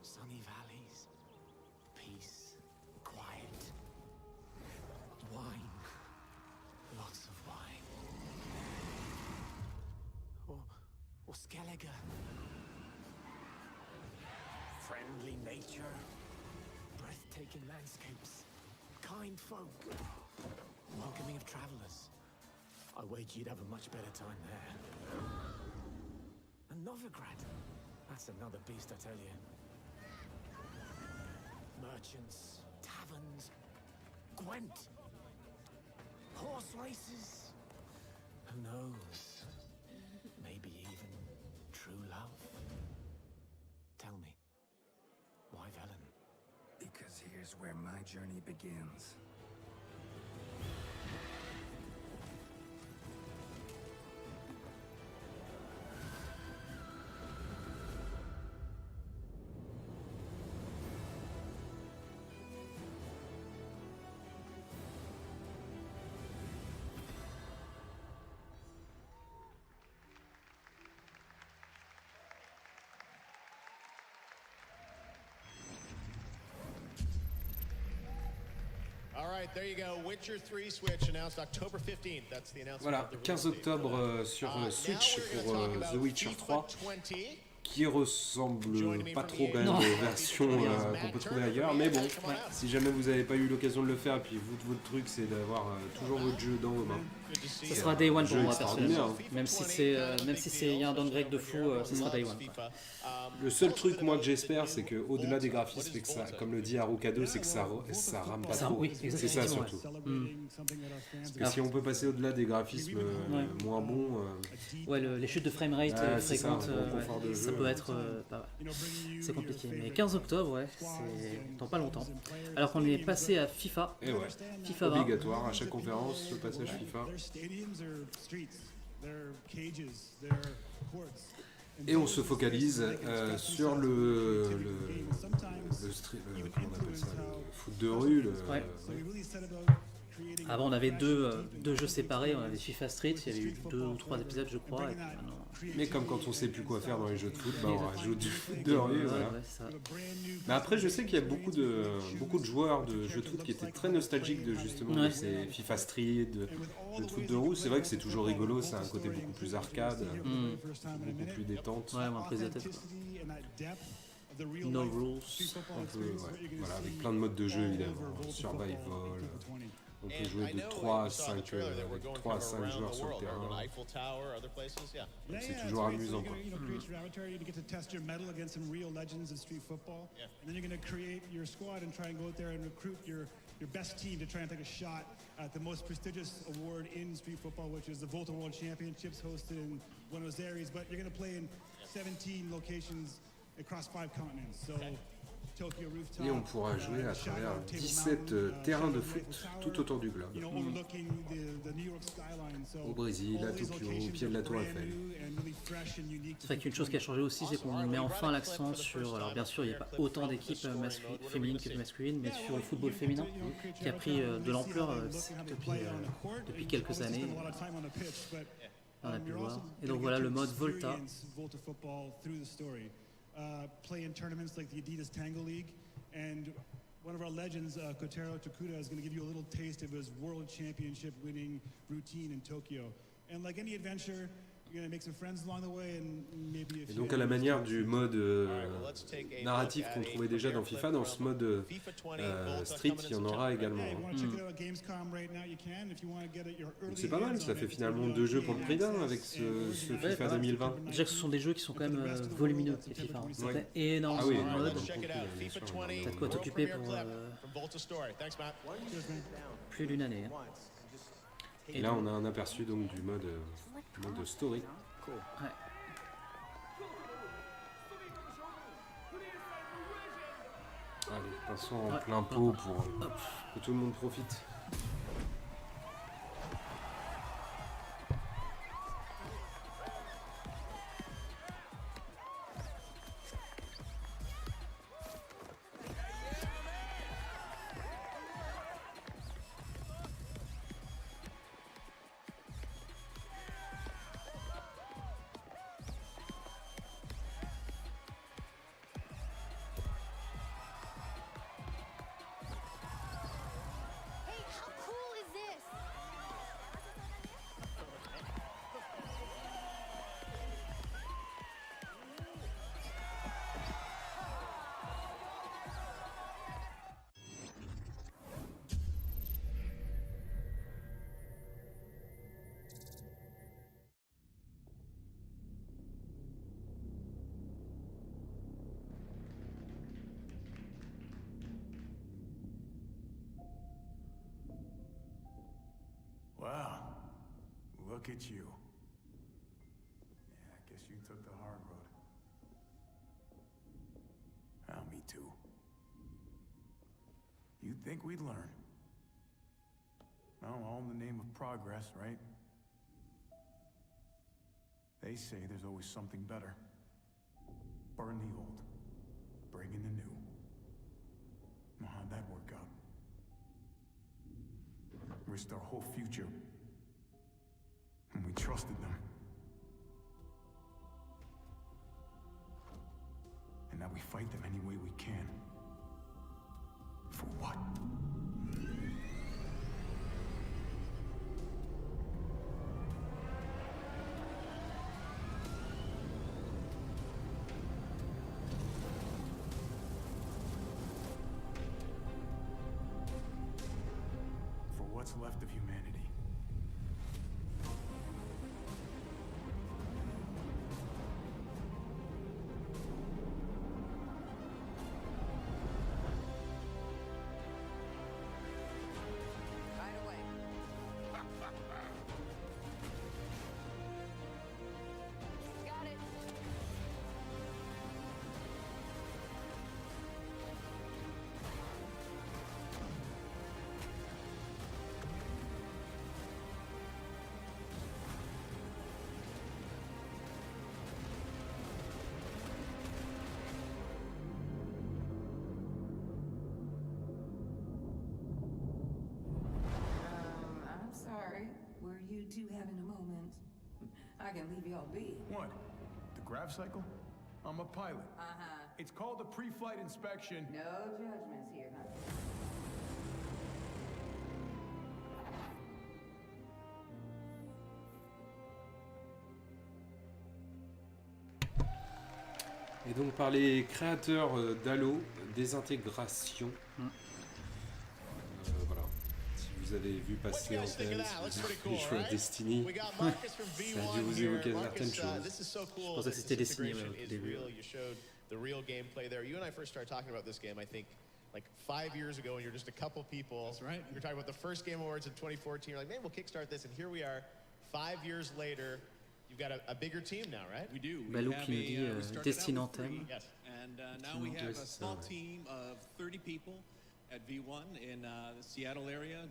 Sunny valleys, peace, quiet, wine, lots of wine. Or Skellige. Friendly nature, breathtaking landscapes, kind folk, welcoming of travelers. I wager you'd have a much better time there. And Novigrad, that's another beast, I tell you. Merchants, taverns, Gwent, horse races. Who knows? Maybe even true love. Tell me, why Velen? Because here's where my journey begins. All right, there you go. Witcher 3 Switch announced October 15th. That's the announcement. Voilà, 15 octobre sur Switch pour The Witcher 3, qui ressemble pas trop quand même aux versions qu'on peut trouver ailleurs, mais bon, si jamais vous n'avez pas eu l'occasion de le faire, et puis votre truc c'est d'avoir toujours votre jeu dans vos mains. Ce sera Day One pour moi personnellement, même si y a un downgrade de fou, ce sera Day One. Le seul truc moi que j'espère, c'est que au-delà des graphismes, et que ça, comme le dit Arukado, c'est que ça rame pas trop. Oui, c'est ça surtout. Parce que si on peut passer au-delà des graphismes moins bons, les chutes de framerate fréquentes, ça peut être c'est compliqué. Mais 15 octobre, c'est dans pas longtemps. Alors qu'on est passé à FIFA. Et FIFA 20. Obligatoire à chaque conférence, le passage FIFA. Et on se focalise sur le comment on appelle ça, le foot de rue. Avant on avait deux jeux séparés, on avait FIFA Street, il y avait eu 2 ou 3 épisodes je crois. Et puis maintenant... Mais comme quand on sait plus quoi faire dans les jeux de foot, on rajoute du foot de rue. Voilà. Mais après je sais qu'il y a beaucoup de joueurs de jeux de foot qui étaient très nostalgiques de justement de ces FIFA Street, de foot de rue. C'est vrai que c'est toujours rigolo, ça a un côté beaucoup plus arcade, beaucoup plus détente. Ouais, moins prise de tête. No rules. Voilà, avec plein de modes de jeu évidemment, survival. On peut jouer de 3 à 5 joueurs sur le terrain. C'est toujours amusant. Your best team to try and take a shot at the most prestigious award in street football, which is the Volta World Championships hosted in Buenos Aires. But you're going to play in 17 locations across 5 continents. So Et on pourra jouer à travers 17 terrains de foot tout autour du globe. Au Brésil, à Tokyo, au pied de la Tour Eiffel. C'est vrai qu'une chose qui a changé aussi, c'est qu'on met enfin l'accent sur... Alors bien sûr, il n'y a pas autant d'équipes féminines que masculines, mais sur le football féminin, qui a pris de l'ampleur depuis quelques années. On a pu le voir. Et donc voilà le mode Volta. Play in tournaments like the Adidas Tango League, and one of our legends, Kotaro Tokuda, is going to give you a little taste of his world championship winning routine in Tokyo. And like any adventure, you're going to make some friends along the way, and maybe et donc à la manière du mode narratif qu'on trouvait déjà dans FIFA, dans ce mode Street, il y en aura également. Donc c'est pas mal, ça fait finalement 2 jeux pour le prix d'un avec ce FIFA 2020. Déjà que ce sont des jeux qui sont quand même volumineux, les FIFA. Ça fait énormément de modes. T'as de quoi t'occuper pour plus d'une année. Et là on a un aperçu donc du mode Mode story. Ouais. Allez, passons en plein pot pour que tout le monde profite. Wow, look at you. Yeah, I guess you took the hard road. Ah, me too. You'd think we'd learn. No, all in the name of progress, right? They say there's always something better. Burn the old, bring in the new. Well, how'd that work out? Risked our whole future. And we trusted them. And now we fight them any way we can. For what? For what's left of humanity. I'm sorry. Were you two having a moment? I can leave y'all be. What? The grav cycle? I'm a pilot. Uh-huh. It's called a pre-flight inspection. No judgments here, huh? Et donc par les créateurs d'Halo, Désintégration. Voilà. Si vous avez vu passer en thème, si vous avez vu les choix Destiny, ça a dû vous évoquer certaines choses. Je pensais que c'était Destiny au début. The real gameplay there. You and I first started talking about this game, I think, like 5 years ago, when you're just a couple people. That's right. You're talking about the first Game Awards in 2014. You're like, man, we'll kickstart this, and here we are, 5 years later. You've got a bigger team now, right? We do. Balou qui nous dit Destiny en thème. Yes. And now we have a small team of 30 people at V1 in the Seattle area,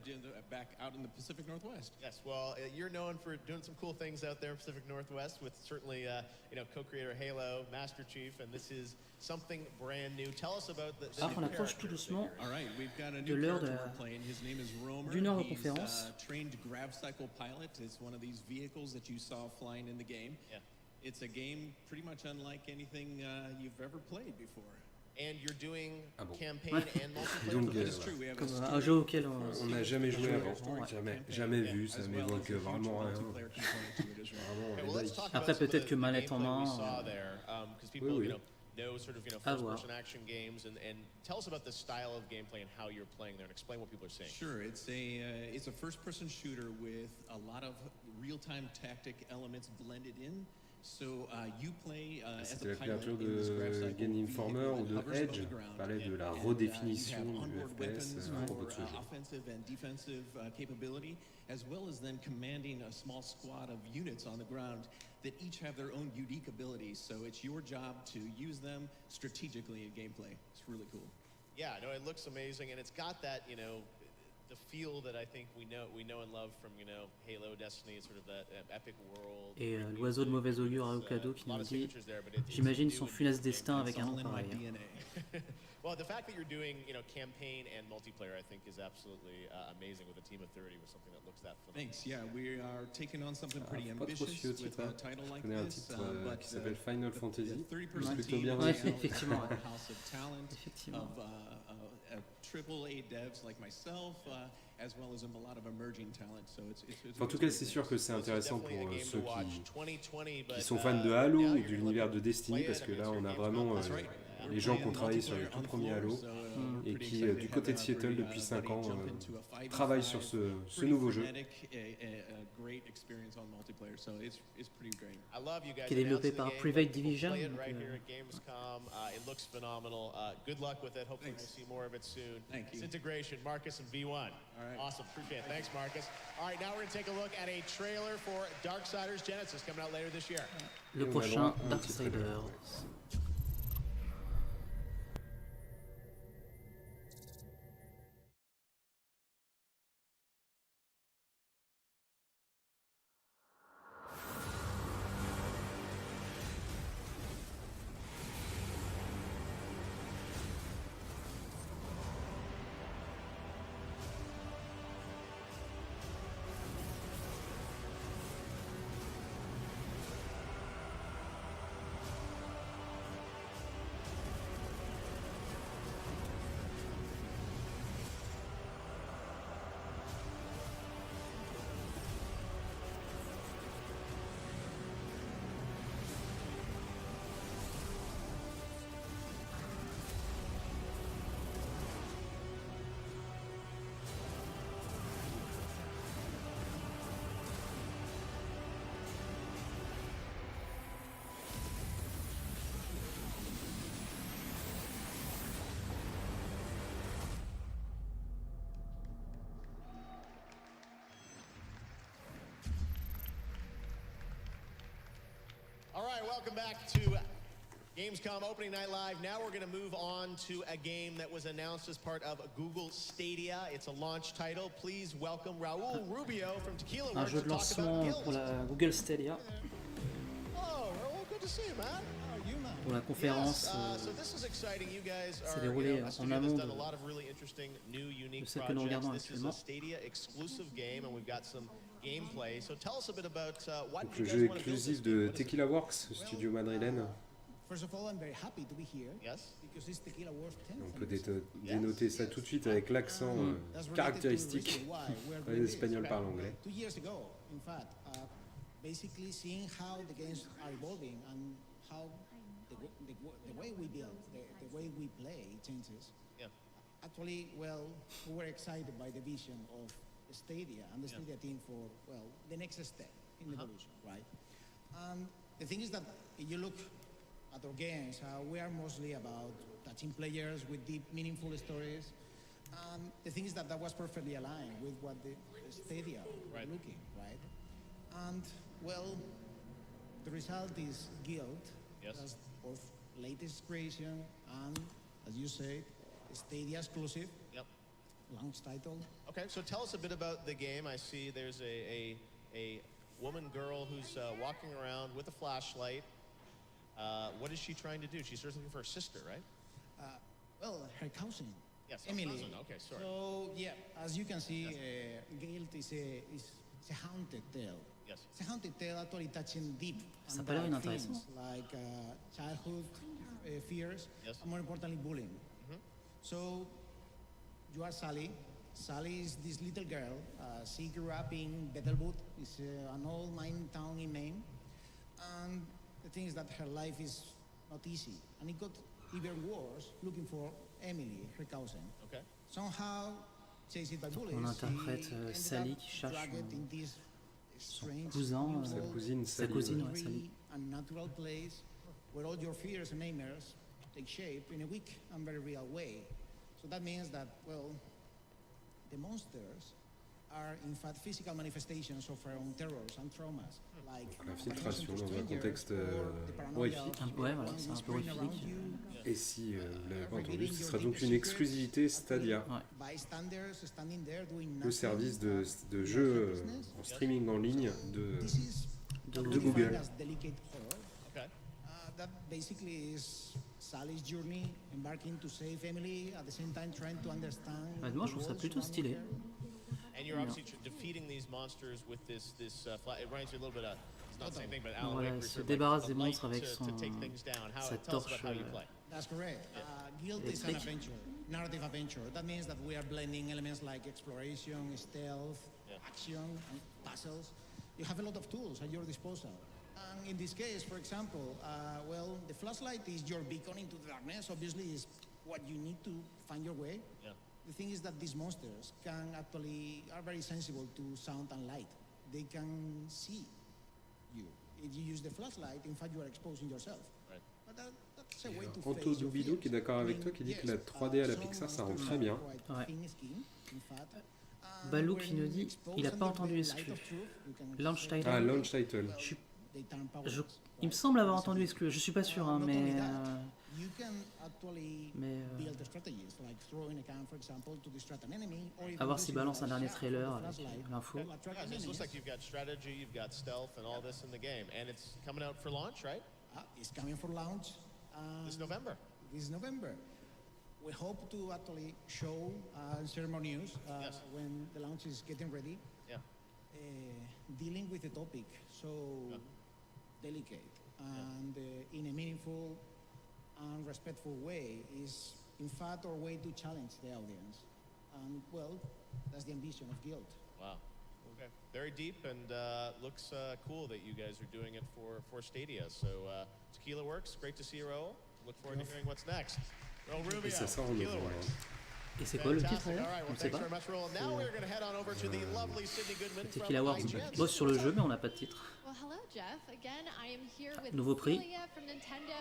back out in the Pacific Northwest. Yes, well, you're known for doing some cool things out there in Pacific Northwest with certainly, co-creator Halo, Master Chief, and this is something brand new. Tell us about the Alors on approche tout doucement All right, we've got a de new l'heure character we're playing. His name is Romer. d'une heure de He's conférence. trained grav cycle pilot. It's one of these vehicles that you saw flying in the game. Yeah. It's a game pretty much unlike anything you've ever played before. And you're doing campaign and multiplayer. Donc, Comme un jeu auquel on n'a jamais joué avant, jamais vu, ça m'évoque vraiment rien. Après peut-être que manette en main. Oui. Know sort of first-person action games, and tell us about the style of gameplay and how you're playing there, and explain what people are saying. Sure, it's a first-person shooter with a lot of real-time tactic elements blended in. C'était la créature de Game Informer ou de Edge, qui parlait de la redéfinition du FPS à propos de ce jeu. As well as then commanding a small squad of units on the ground that each have their own unique abilities. So it's your job to use them strategically in gameplay. It's really cool. Yeah, no, it looks amazing, and it's got that, you know, the feel that I think we know and love from, you know, Halo, Destiny, sort of that epic world. Et l'oiseau de mauvais augure à Okado qui nous dit « J'imagine son funeste destin avec un nom pareil. » Well, the fact that you're doing, you know, campaign and multiplayer, I think, is absolutely amazing with a team of 30 with something that looks that phenomenal. Thanks. Yeah, we are taking on something pretty ambitious with a title like un this. titre qui s'appelle Final Fantasy. 30% Plutôt bien. Ouais, effectivement. House of talent of AAA devs like myself, as well as a lot of emerging talent. So it's En tout cas, c'est sûr que c'est intéressant pour ceux qui sont fans de Halo ou de l'univers de Destiny, parce que là, on a vraiment les gens qui ont travaillé sur le tout premier Halo et qui, du côté de Seattle depuis 5 ans, travaillent sur ce nouveau jeu. Qui est développé par Private Division. It looks phenomenal. Good luck with it. Hopefully we'll see more of it soon. It's integration, Marcus and V1. Awesome, appreciate it. Thanks, Marcus. All right, now we're going to take a look at a trailer for Darksiders Genesis coming out later this year. Le prochain Darksiders. All right, welcome back to Gamescom Opening Night Live. Now we're going to move on to a game that was announced as part of Google Stadia. It's a launch title. Please welcome Raul Rubio from Tequila Un Works jeu to de talk about lancement Guild. pour la Google Stadia. Oh, Raul, good to see you, man. How are you, man? Pour la conférence So this is exciting. You guys s'est are, déroulée a en studio that's amont done a lot of really interesting new unique celle que nous projects. regardons This is a actuellement. Stadia exclusive game, and we've got some gameplay. So tell us a bit about what Donc, you le guys jeu want to build exclusif this game. de What is it? Tequila Works, studio madrilène. First of all, I'm very happy to be here. Yes. Because it's Tequila Works 10th. On peut dénoter ça tout de suite avec l'accent caractéristique. Les Espagnols parlent anglais. 2 years ago, in fact, basically seeing how the games are evolving and how the way we build, the way we play changes. Yeah. Actually, well, we were excited by the vision of Stadia and the Stadia team for, well, the next step in evolution, right? The thing is that if you look at our games, we are mostly about touching players with deep, meaningful stories. The thing is that was perfectly aligned with what the Stadia were looking, right? And, well, the result is Guild. Yes. That's both latest creation and, as you said, Stadia exclusive. Yep. Launch title. Okay, so tell us a bit about the game. I see there's a girl who's walking around with a flashlight. What is she trying to do? She's just looking for her sister, right? Well, her cousin. Yes, her Emily. cousin. Okay, sorry. So, yeah, as you can see, Guild is a haunted tale. Yes. It's a haunted tale actually touching deep Ça and a pas l'air dark inintéressant. themes like childhood fears, Yes. and more importantly, bullying. So, you are Sally. Sally is this little girl. She grew up in Bethelwood. It's an old mining town in Maine. And the thing is that her life is not easy. And it got even worse looking for Emily, her cousin. Okay. Somehow, chased by bullies, On interprète she ended Sally up qui cherche dragged in this son strange cousin, new Sa world, cousine sa Sally. cousine, very Sally. and natural place where all your fears and nightmares take shape in a weak and very real way. So that means that, well, the monsters are in fact physical manifestations of our own terrors and traumas, like L'infiltration dans un contexte horrifique. Ouais, voilà, c'est un peu horrifique. Et si vous l'avez pas entendu, ce sera donc une exclusivité Stadia. Le service de jeu en streaming en ligne de Google. That basically is Sally's journey, embarking to save Emily, at the same time trying to understand. Moi, je trouve ça plutôt stylé. And you're obviously defeating these monsters with this it reminds you a little bit of, it's not the same thing, but Alan Voilà, Wake, se débarrasse des monstres to avec take things down. sa Tell us torche. about how you play. That's correct. Guild is an adventure, narrative adventure. That means that we are blending elements like exploration, stealth, action, and puzzles. You have a lot of tools at your disposal. And in this case, for example, well, the flashlight is your beacon into the darkness. Obviously, is what you need to find your way. Yeah. The thing is that these monsters are very sensible to sound and light. They can see you. If you use the flashlight, in fact, you are exposing yourself. Right. But that's a way to Anto face your Dubido fears. qui est d'accord avec toi, qui dit que la 3D à la Pixar ça rend très bien. Ouais. Balou qui nous dit il n'a pas entendu exclu. Launch title. Ah, launch title. Il me semble avoir entendu exclu, je suis pas sûr, hein, mais. À voir s'il balance un dernier trailer avec l'info. It looks like you've got strategy, you've got stealth, and all this in the game, and it's coming out for launch, right? It's coming for launch this November. This November. We hope to actually show cérémonie news when the launch is getting ready. Yeah. Dealing with the topic so delicate and in a meaningful and respectful way is in fact our way to challenge the audience. And well, that's the ambition of Guild. Wow. Okay. Very deep, and looks cool that you guys are doing it for Stadia. So Tequila Works, great to see you, Raul. Look forward to hearing what's next. Raul Rubio, Et ça sort en Tequila novembre. Works. Et c'est quoi le titre All d'ailleurs? right, On well, ne sait thanks pas. very much, Raul. Now we're going to head on over to the lovely Sydney Goodman from Tequila Works IGN. bosse sur le jeu, mais on n'a pas de titre. Well, hello, Jeff. Again, I am here with Nouveau prix. Celia from Nintendo.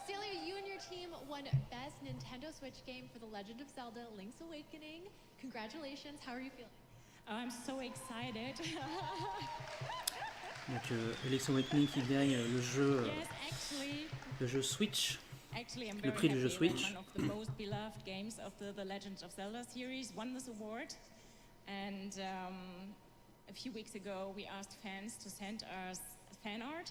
Celia, you and your team won Best Nintendo Switch Game for The Legend of Zelda: Link's Awakening. Congratulations. How are you feeling? I'm so excited. Donc Link's Awakening qui gagne Yes, actually. le jeu Switch. Actually, I'm Le very prix du happy jeu that Switch. one of the most beloved games of the Legend of Zelda series won this award. And a few weeks ago, we asked fans to send us fan art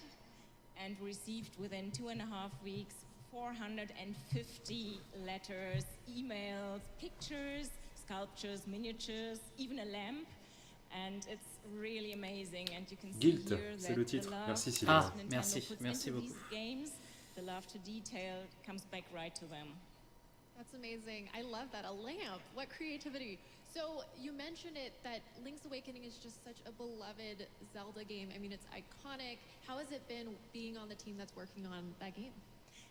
and received within 2.5 weeks 450 letters, emails, pictures, sculptures, miniatures, even a lamp. And it's really amazing. And you can see Guild, here c'est that le titre. the love Merci, that Sylvain. Ah, Nintendo merci, puts merci into beaucoup. these games, the love to detail comes back right to them. That's amazing. I love that. A lamp. What creativity. So you mentioned it that Link's Awakening is just such a beloved Zelda game. I mean, it's iconic. How has it been being on the team that's working on that game?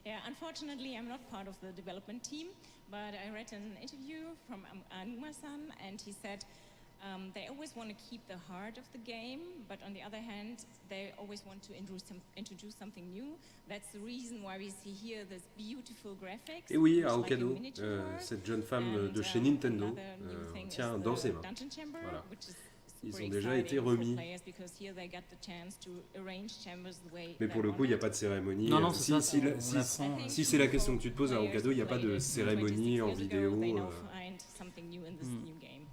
Yeah, unfortunately, I'm not part of the development team, but I read an interview from Anuma-san, and he said they always want to keep the heart of the game, but on the other hand, they always want to introduce something new. That's the reason why we see here this beautiful graphics. Et oui, à like a Hokkaido, miniature world. cette jeune femme And, de chez Nintendo another new thing tient is dans the ses mains. Dungeon Chamber, Voilà. which is Ils super ont déjà été exciting for remis. players because here they get the chance to arrange chambers the way Mais they pour le coup, want il n'y a it. pas de cérémonie. Non, non, c'est ça, si, on si, l'apprend. si c'est la question que tu te poses à Hokkaido, il n'y a pas de cérémonie en vidéo. They now find something new in this new game.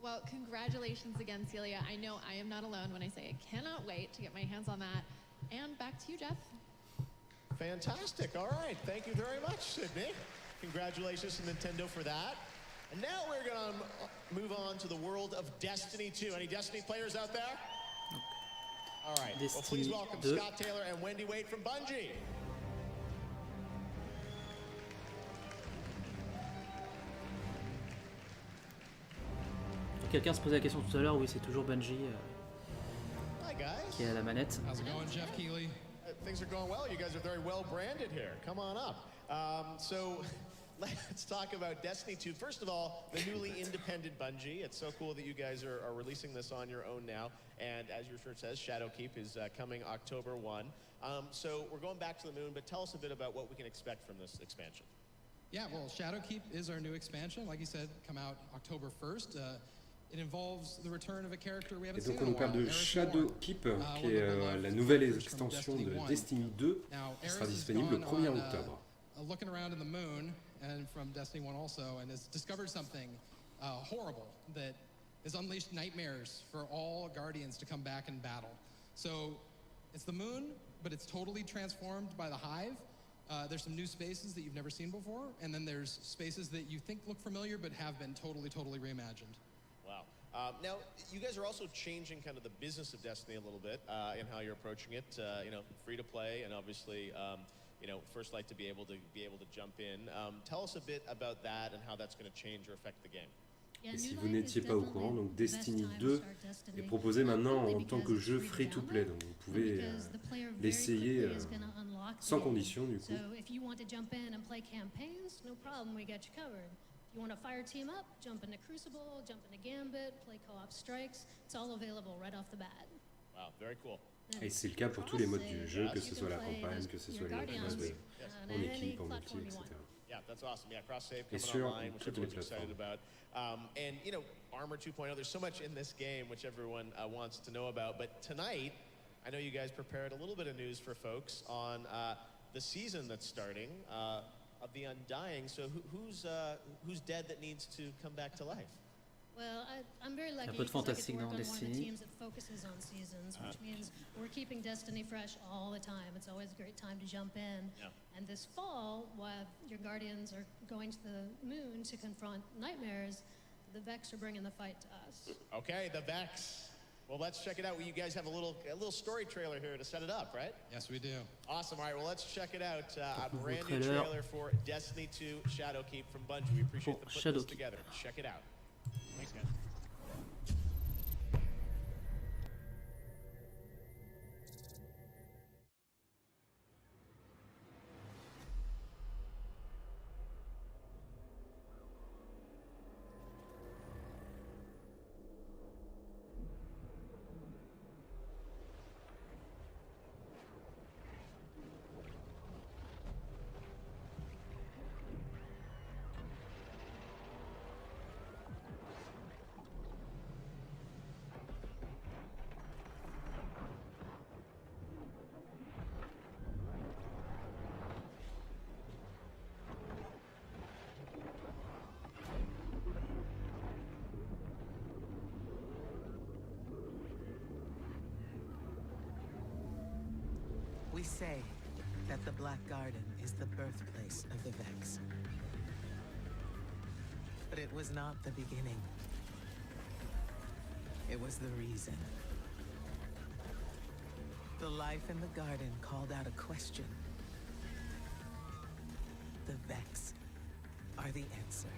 Well, congratulations again, Celia. I know I am not alone when I say I cannot wait to get my hands on that. And back to you, Jeff. Fantastic. All right. Thank you very much, Sydney. Congratulations to Nintendo for that. And now we're going to move on to the world of Destiny 2. Any Destiny players out there? All right. Well, please welcome Scott Taylor and Wendy Wade from Bungie. Quelqu'un se posait la question tout à l'heure, oui, c'est toujours Bungie Hi, guys. qui est à la manette. How's it going, Jeff Keighley? Things are going well. You guys are very well branded here. Come on up. So let's talk about Destiny 2. First of all, the newly independent Bungie. It's so cool that you guys are releasing this on your own now. And as your shirt says, Shadowkeep is coming October 1. So we're going back to the moon, but tell us a bit about what we can expect from this expansion. Yeah, well, Shadowkeep is our new expansion. Like you said, come out October 1st. It involves the return of a character we Et haven't donc seen on in nous a parle while, de Eris Shadowkeep, Morn, qui one est of the beloved la nouvelle characters from extension Destiny de 1. Destiny 2, Now, qui sera Eris has disponible le gone 1er on, octobre. Looking around in the moon, and from Destiny 1 also, and has discovered something horrible that has unleashed nightmares for all Guardians to come back and battle. So it's the moon, but it's totally transformed by the Hive. There's some new spaces that you've never seen before, and then there's spaces that you think look familiar but have been totally reimagined. Wow. Now, you guys are also changing kind of the business of Destiny a little bit in how you're approaching it. You know, free to play, and obviously, you know, First Light to be able to jump in. Tell us a bit about that and how that's going to change or affect the game. Et si vous n'étiez pas au courant, donc Destiny 2 est proposé maintenant en tant que jeu free-to-play, donc vous pouvez l'essayer sans condition du coup. So if you want to jump in and play campaigns, no problem, we got you covered. If you want to fire team up, jump into Crucible, jump into Gambit, play co-op strikes, it's all available right off the bat. Wow, very cool. Et c'est le cas pour tous les modes du jeu, que ce soit la campagne, que ce soit les modes en équipe, en multi, etc. Yeah, that's awesome. Yeah, cross-save Et coming sur online, which toutes les everyone's excited plateformes. about. And, you know, Armor 2.0, there's so much in this game which everyone wants to know about. But tonight, I know you guys prepared a little bit of news for folks on the season that's starting of the Undying. So who's dead that needs to come back to life? Well, I'm very lucky Un peu de because I get to fantastique work dans on one of the Destiny. teams that focuses on seasons, which means we're keeping Destiny fresh all the time. It's always a great time to jump in. Yeah. And this fall, while your Guardians are going to the moon to confront nightmares, the Vex are bringing the fight to us. Okay, the Vex. Well, let's check it out. You guys have a little story trailer here to set it up, right? Yes, we do. Awesome. All right, well, let's check it out. A brand new trailer. trailer for Destiny 2 Shadowkeep from Bungie. We appreciate the putting this together. Check it out. Thanks, guys. We say that the Black Garden is the birthplace of the Vex. But it was not the beginning. It was the reason. The life in the garden called out a question. The Vex are the answer.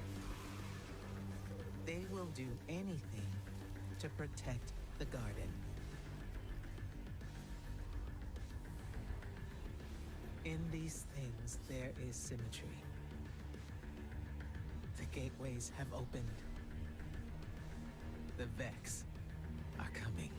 They will do anything to protect the garden. In these things, there is symmetry. The gateways have opened. The Vex are coming.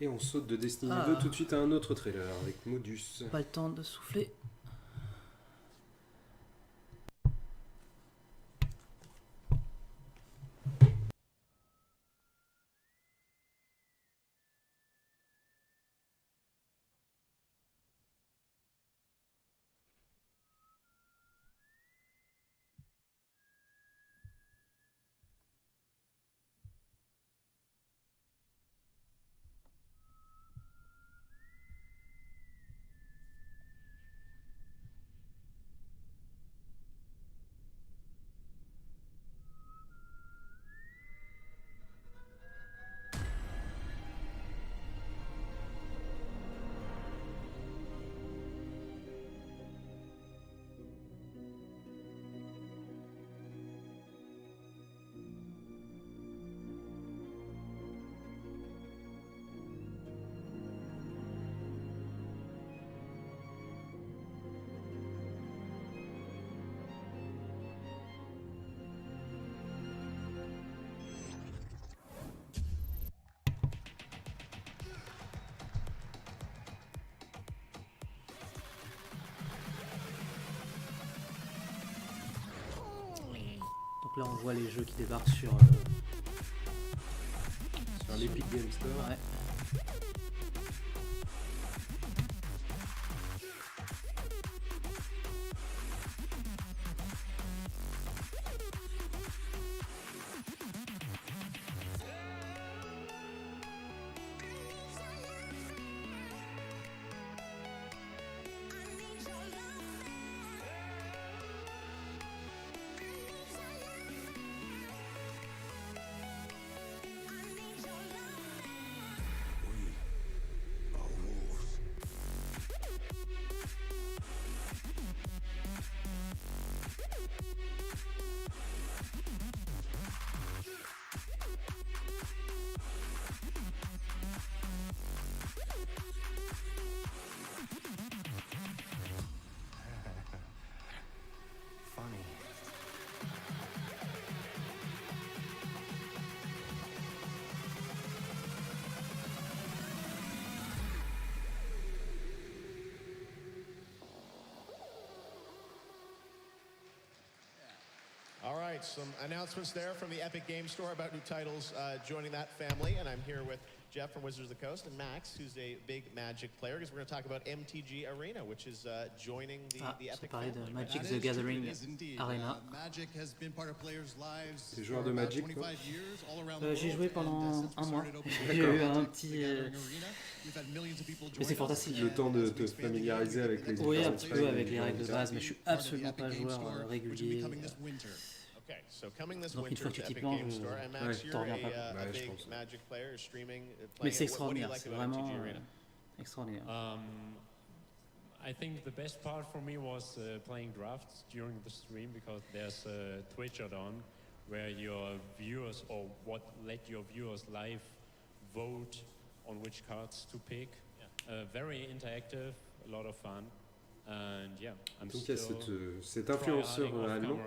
Et on saute de Destiny 2 tout de suite à un autre trailer avec Modus. Pas le temps de souffler. là on voit les jeux qui débarquent sur l'Epic Game Store. Ouais. All right, some announcements there from the Epic Game Store about new titles joining that family. And I'm here with Jeff from Wizards of the Coast and Max, who's a big Magic player, because we're going to talk about MTG Arena, which is joining the Epic family. De Magic the Gathering Arena. Magic has been part of players' lives. T'es joueur de Magic, toi? J'ai joué pendant un mois. J'ai eu un petit... Mais c'est fantastique. Le temps de te familiariser avec les Oui, un petit peu avec les règles de base, mais je suis absolument pas joueur régulier. Donc une fois que tu t'y plonges, t'en reviens pas. Ouais, je pense. Mais c'est extraordinaire, c'est vraiment extraordinaire. I think the best part for me was playing drafts during the stream, because there's a Twitch on where your viewers, or what let your viewers live vote on which cards to pick. Very interactive, a lot of fun. Donc il y a cet influenceur allemand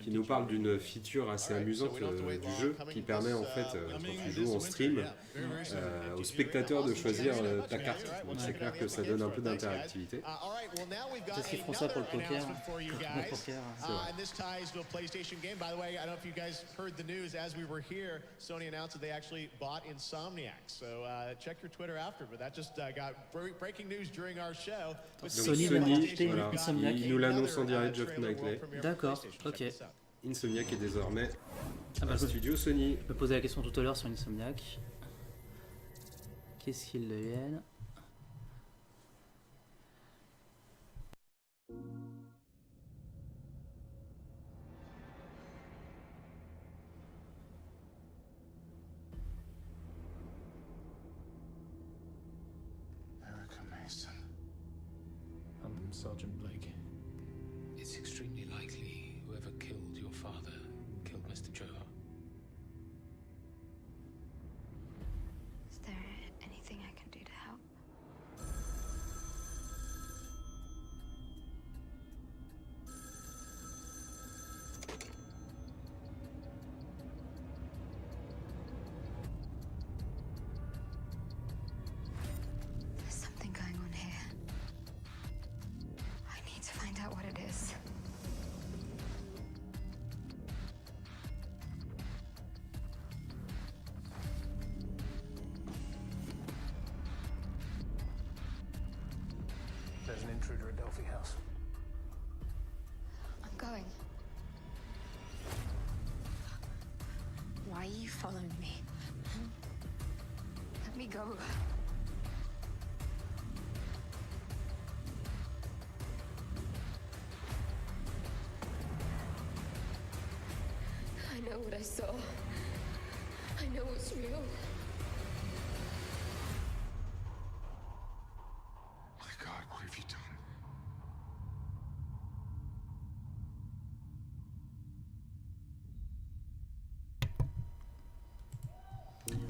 qui nous parle d'une feature assez amusante du jeu qui permet en fait, quand tu joues en stream, aux spectateurs de choisir ta carte. Donc c'est clair que ça donne un peu d'interactivité. Peut-être qu'ils feront ça pour le poker. Le poker, and this ties to a PlayStation game. By the way, I don't know if you guys heard the news as we were here. Sony announced that they actually bought Insomniac. So check your Twitter after. But that just got breaking news during our show. Sony voilà, il nous l'annonce en direct, Jeff Knightley. D'accord, ok. Insomniac est désormais un studio Sony. Je me posais la question tout à l'heure sur Insomniac. Qu'est-ce qu'ils deviennent? Sergeant Blake. It's extremely likely whoever killed your father killed Mr. Joe. Is there anything I can do to help? There's something going on here. Find out what it is. There's an intruder at Delphi House. I'm going. Why are you following me? Let me go. I know what I saw. I know it's real. My God, what have you done?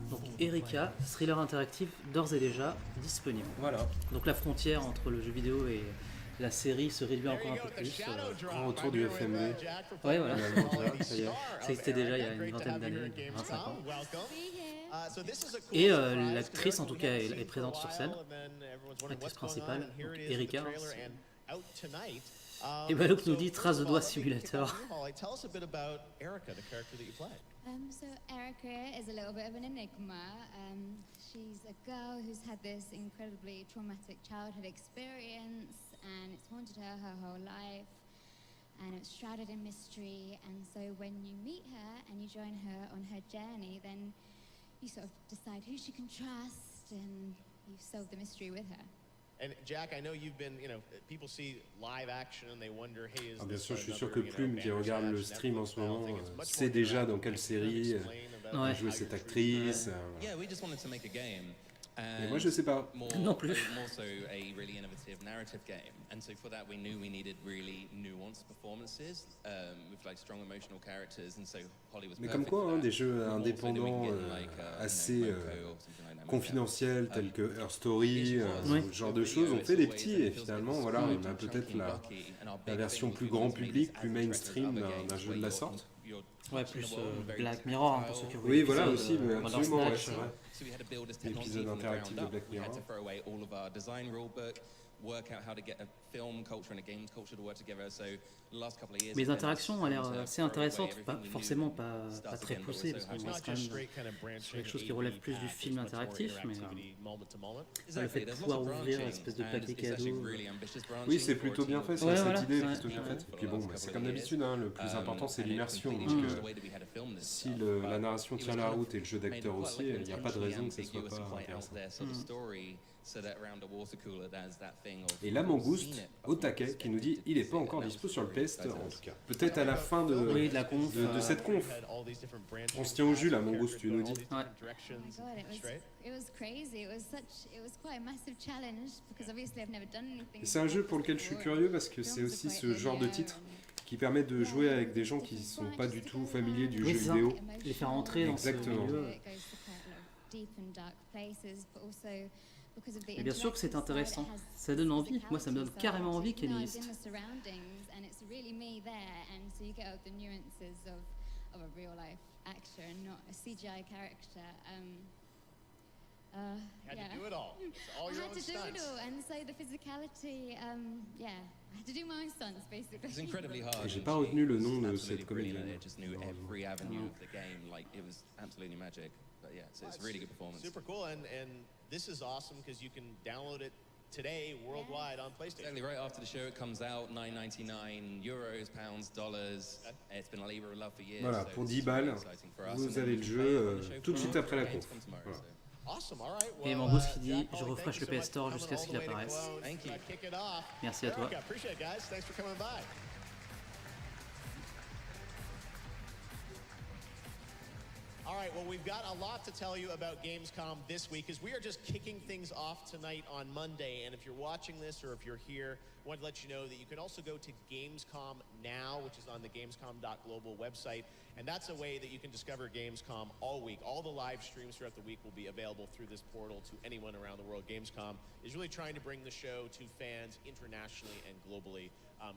Donc Erika, thriller interactif d'ores et déjà disponible. Voilà. Donc la frontière entre le jeu vidéo et la série se réduit encore un peu plus. Grand retour du FMV. Ouais, voilà. Ça existait déjà il y a une vingtaine d'années, 25 ans. Et l'actrice, en tout cas, est présente sur scène. L'actrice principale, donc Erika. Et Balok nous dit trace de doigt simulator. Tell us a bit about Erica, the character that you play. So Erica is a little bit of an enigma. She's a girl who's had this incredibly traumatic childhood experience, and it's haunted her whole life, and it's shrouded in mystery. And so when you meet her and you join her on her journey, then you sort of decide who she can trust, and you solve the mystery with her. And Jack, I know you've been, people see live action and they wonder, hey, is bien this sûr, je suis sûr que another, Plume qui regarde le stream en ce moment sait déjà dans quelle série jouer cette actrice. Yeah, we just wanted to make a game. Mais moi je sais pas. Non plus. More so a really innovative narrative game, and so for that we knew we needed really nuanced performances with like strong emotional characters, and so Holly was. Mais comme quoi, des jeux indépendants assez confidentiels tels que Her Story, ce genre de choses, on fait des petits et finalement voilà, on a peut-être la version plus grand public, plus mainstream d'un jeu de la sorte. Ouais, plus Black Mirror, pour ceux qui ont vu. Oui, voilà aussi, mais Voilà, absolument, Snatch, c'est vrai. L'épisode interactif de Black Mirror. Mais les interactions ont l'air assez intéressantes, pas forcément pas très poussées, parce qu'on reste quand même sur quelque chose qui relève plus du film interactif, mais le fait de pouvoir ouvrir une espèce de paquet cadeau. Oui, c'est plutôt bien fait, cette idée est plutôt bien faite. Et puis bon, c'est comme d'habitude, le plus important c'est l'immersion. Donc si la narration tient la route et le jeu d'acteur aussi, il n'y a pas de raison que ce soit pas intéressant. Et la mangouste au taquet qui nous dit il n'est pas encore dispo sur le PS Store en tout cas. Peut-être à la fin de cette conf. On se tient au jus la mangouste, tu nous dis. Ouais. Et c'est un jeu pour lequel je suis curieux parce que c'est aussi ce genre de titre qui permet de jouer avec des gens qui ne sont pas du tout familiers du jeu vidéo. Les faire entrer dans ce milieu. Et bien sûr que c'est intéressant, ça donne envie, moi ça me donne carrément envie qu'il y ait une liste. Et j'ai pas retenu le nom de cette comédienne. But yeah, so it's a really good performance. Super cool, and this is awesome because you can download it today worldwide on PlayStation. Exactly, right after the show it comes out, €9.99, pounds, dollars. It's been a labor of love for years. Voilà, pour 10 balles, vous avez le jeu tout de suite après la conf. Voilà. Et Mangouste qui dit je refresh le PS Store jusqu'à ce qu'il apparaisse. Merci à toi. All right, well, we've got a lot to tell you about Gamescom this week because we are just kicking things off tonight on Monday. And if you're watching this or if you're here, I want to let you know that you can also go to Gamescom Now, which is on the Gamescom.global website. And that's a way that you can discover Gamescom all week. All the live streams throughout the week will be available through this portal to anyone around the world. Gamescom is really trying to bring the show to fans internationally and globally.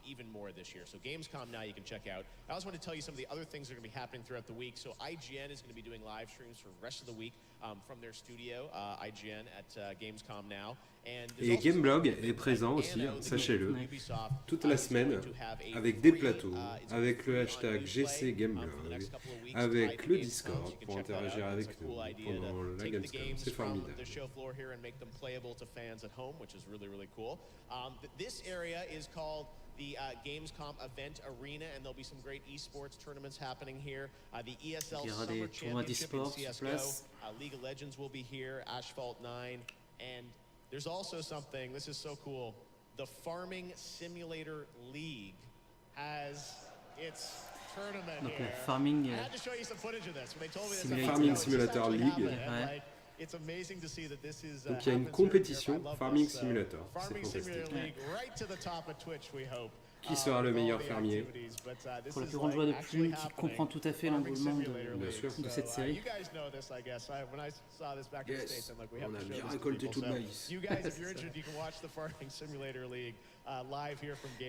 Even more this year. So Gamescom Now you can check out. I also want to tell you some of the other things that are going to be happening throughout the week. So IGN is going to be doing live streams for the rest of the week from their studio, IGN at Gamescom Now. Et Gameblog est présent aussi, sachez-le, toute la semaine, avec des plateaux, avec le hashtag GCGameblog, avec le Discord pour interagir avec nous pendant la Gamescom. C'est formidable. The Gamescom event arena, and there'll be some great esports tournaments happening here. The ESL Summer Championship in CSGO, League of Legends will be here, Asphalt 9, and there's also something, this is so cool, the Farming Simulator League has its tournament donc, here. Farming, I had to show you some footage of this. When they told me this, Farming Simulator League. Ouais. It's amazing to see that this is, donc il y a une compétition Farming Simulator, c'est fantastique. Qui sera le meilleur fermier? Pour la plus grande joie de Plume qui comprend tout à fait l'engouement de cette série. Yes, on a bien récolté tout le maïs.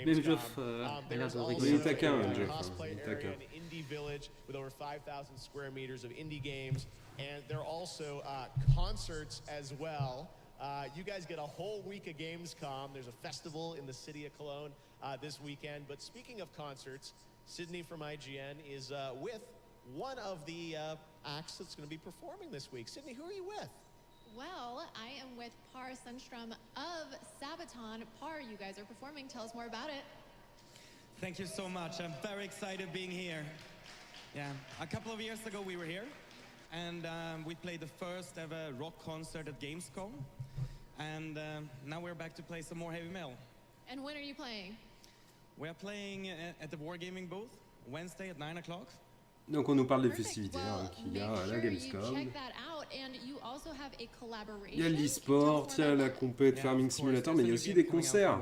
Même Geoff a l'air de rigoler. Il est taquin, Geoff. And there are also concerts as well. You guys get a whole week of Gamescom. There's a festival in the city of Cologne. this weekend. But speaking of concerts, Sydney from IGN is with one of the acts that's going to be performing this week. Sydney, who are you with? Well, I am with Par Sundstrom of Sabaton. Par, you guys are performing. Tell us more about it. Thank you so much. I'm very excited being here. Yeah, a couple of years ago we were here, and we played the first ever rock concert at Gamescom, and now we're back to play some more heavy metal. And when are you playing? We're playing at the Wargaming booth, Wednesday at 9 o'clock. Donc on nous parle des festivités qu'il y a à la Gamescom. Il y a l'e-sport, il y a la compète Farming Simulator, mais il y a aussi des concerts.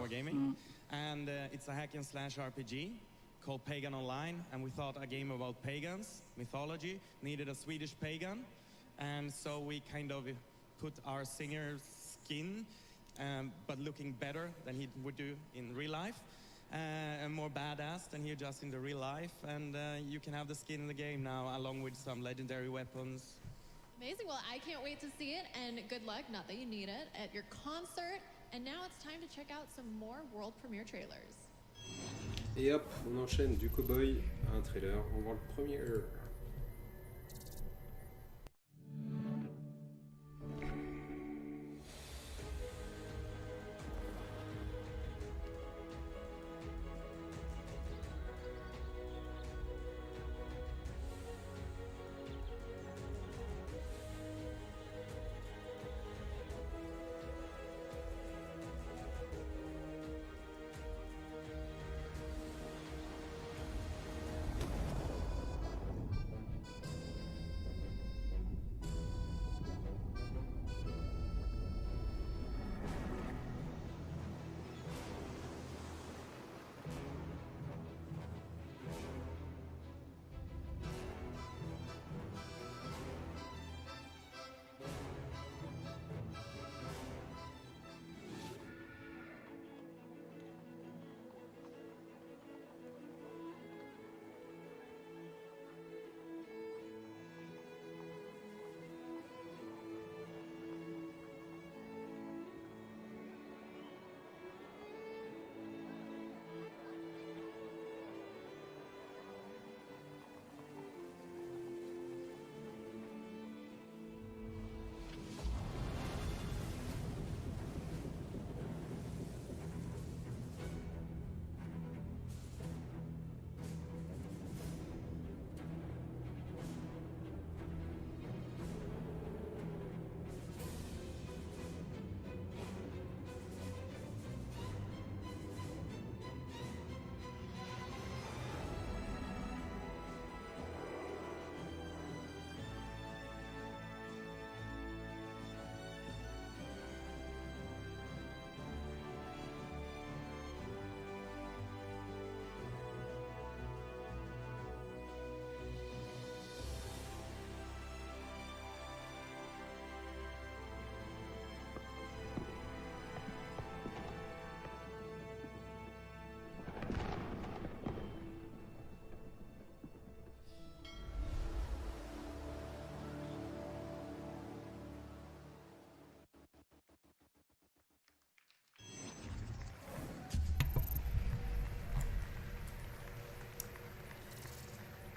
And it's a hack and slash RPG called Pagan Online, and we thought a game about pagans, mythology, needed a Swedish pagan, and so we kind of put our singer's skin, but looking better than he would do in real life. And more badass than he does in the real life, and you can have the skin in the game now along with some legendary weapons. Amazing. Well, I can't wait to see it, and good luck, not that you need it, at your concert. And now it's time to check out some more world premiere trailers. Et hop, on enchaîne du cowboy à un trailer en world premiere.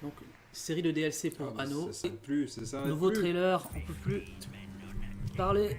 Donc, série de DLC pour Anno. Ça s'arrête plus, ça s'arrête Nouveau plus. trailer, on peut plus parler.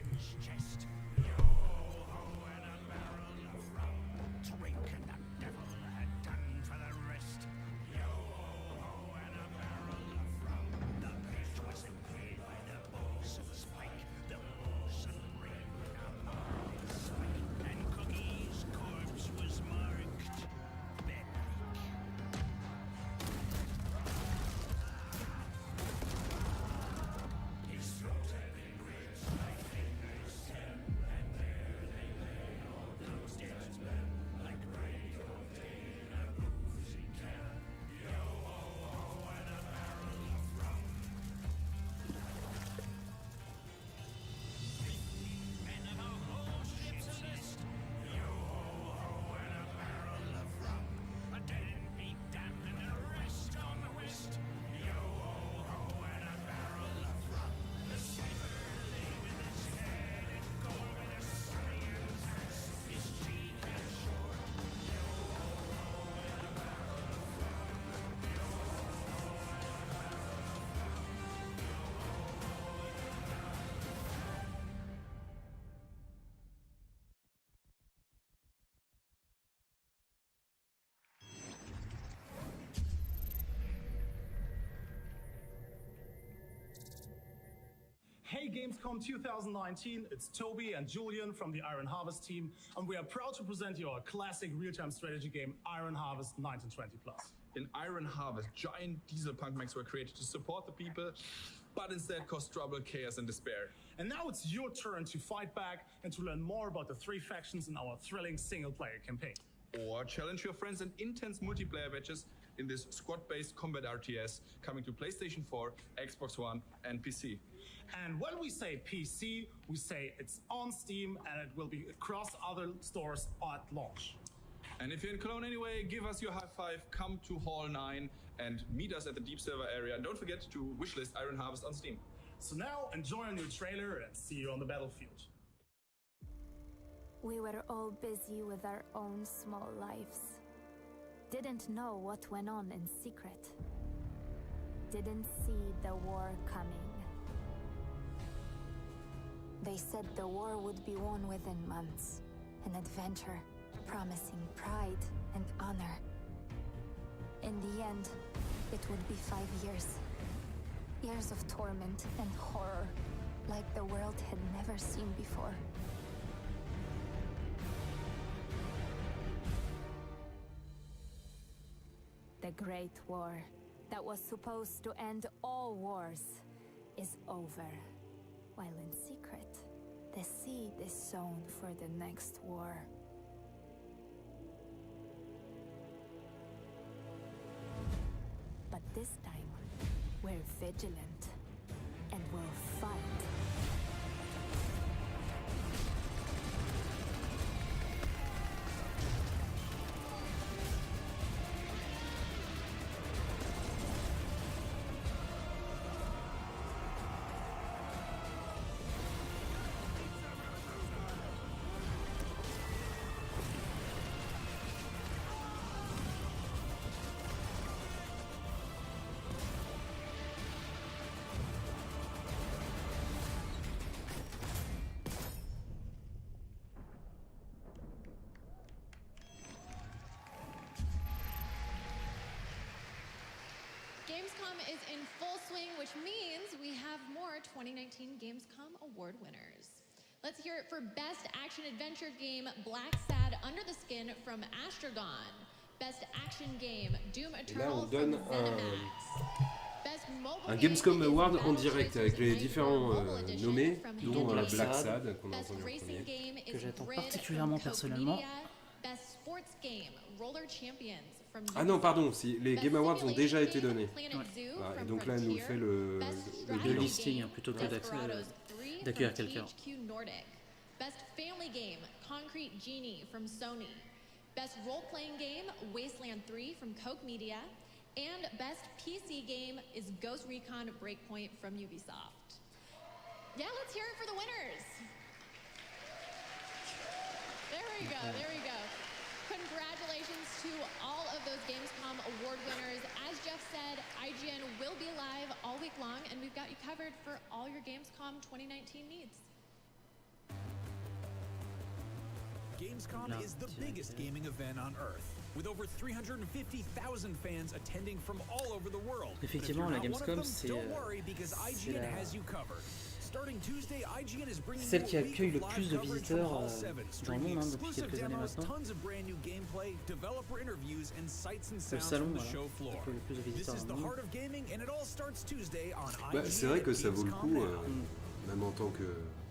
Hey Gamescom 2019, it's Toby and Julian from the Iron Harvest team, and we are proud to present you our classic real-time strategy game, Iron Harvest 1920+. In Iron Harvest, giant diesel punk mechs were created to support the people, but instead caused trouble, chaos, and despair. And now it's your turn to fight back and to learn more about the 3 factions in our thrilling single-player campaign. Or challenge your friends in intense multiplayer matches in this squad-based combat RTS coming to PlayStation 4, Xbox One, and PC. And when we say PC, we say it's on Steam and it will be across other stores at launch. And if you're in Cologne anyway, give us your high five, come to Hall 9 and meet us at the Deep Silver area. And don't forget to wishlist Iron Harvest on Steam. So now enjoy a new trailer and see you on the battlefield. We were all busy with our own small lives. Didn't know what went on in secret. Didn't see the war coming. They said the war would be won within months. An adventure promising pride and honor. In the end, it would be 5 years. Years of torment and horror, like the world had never seen before. The Great War, that was supposed to end all wars, is over. While in secret, the seed is sown for the next war. But this time, we're vigilant, and we'll fight. Gamescom is in full swing, which means we have more 2019 Gamescom award winners. Let's hear it for Best Action Adventure Game, Black Sad Under the Skin from Astragon. Best Action Game, Doom Et là, on Eternal donne from Zenimax. Best Mobile un Game Gamescom is Award en Battleships direct avec les Nightfall différents Mobile Edition nommés, from dont Hamilton. Black Sad qu'on a Best entendu en Racing premier. Game is Que j'attends Grid particulièrement from Koch personnellement. Media. Best Sports Game, Roller Champions from Ah non, pardon, si, les Game Awards ont déjà été donnés. Planet Zoo Voilà, et from donc là, elle nous Frontier. fait le bilan. listing plutôt que Desperados 3 d'accueillir from quelqu'un. THQ Nordic. Best Family Game, Concrete Genie from Sony. Best Role-Playing Game, Wasteland 3 from Koch Media. And Best PC Game is Ghost Recon Breakpoint from Ubisoft. Yeah, let's hear it for the winners. There we go, there we go. Congratulations to all of those Gamescom award winners. As Jeff said, IGN will be live all week long, and we've got you covered for all your Gamescom 2019 needs. Gamescom is the biggest gaming event on Earth, with over 350,000 fans attending from all over the world. Effectivement, la Gamescom, c'est celle qui accueille le plus de visiteurs dans le monde depuis quelques années maintenant. Le salon accueille le plus de visiteurs dans le monde. Bah, c'est vrai que ça vaut le coup, même en tant que,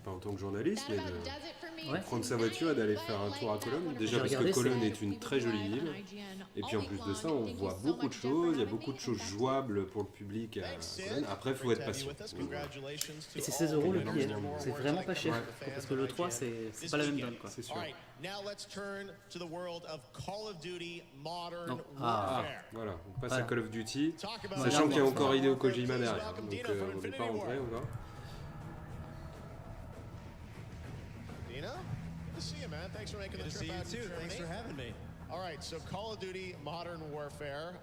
pas en tant que journaliste, mais de prendre sa voiture et d'aller faire un tour à Cologne. Déjà parce que Cologne est une très jolie ville. Et puis en plus de ça, on voit beaucoup de choses, il y a beaucoup de choses jouables pour le public à Cologne. Après, il faut être patient. Et c'est 16 € le billet, c'est vraiment pas cher. Parce que le 3, c'est pas la même donne, quoi. C'est sûr. Now let's turn to the world of Call of Duty Modern Ah, Warfare. voilà, on passe à Call of Duty, sachant qu'il y a encore Hideo Kojima derrière, donc on n'est pas rentré encore. Dina, good to see you, man. Thanks for making the trip out to Germany. Thanks for having me. All right, so Call of Duty Modern Warfare,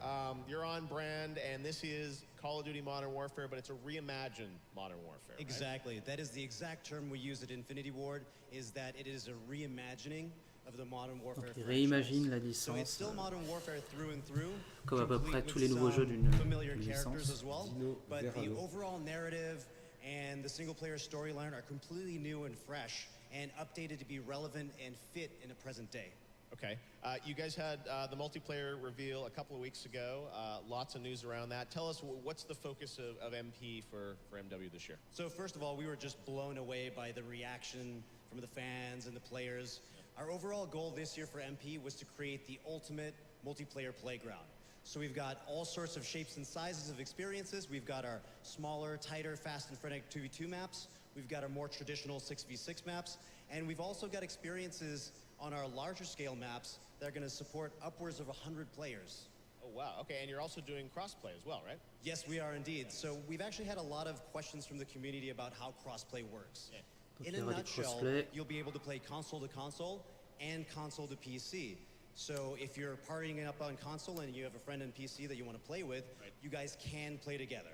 you're on brand, and this is Call of Duty Modern Warfare, but it's a reimagined Modern Warfare. Exactly. That is the exact term we use at Infinity Ward, is that it is a reimagining of the Modern Warfare Donc, il réimagine la So it's licence, still Modern Warfare through and through, comme à peu près complete tous les with nouveaux jeux some d'une familiar characters licence. as well. But the overall narrative and the single-player storyline are completely new and fresh and updated to be relevant and fit in a present day. Okay. You guys had the multiplayer reveal a couple of weeks ago. Lots of news around that. Tell us, what's the focus of MP for MW this year? So first of all, we were just blown away by the reaction from the fans and the players. Our overall goal this year for MP was to create the ultimate multiplayer playground. So we've got all sorts of shapes and sizes of experiences. We've got our smaller, tighter, fast and frenetic 2v2 maps. We've got our more traditional 6v6 maps. And we've also got experiences on our larger scale maps that are going to support upwards of 100 players. Oh, wow. Okay, and you're also doing crossplay as well, right? Yes, we are indeed. So we've actually had a lot of questions from the community about how crossplay works. Donc, In il y a aura du nutshell, crossplay. you'll be able to play console to console and console to PC. So if you're partying up on console and you have a friend on PC that you want to play with, you guys can play together.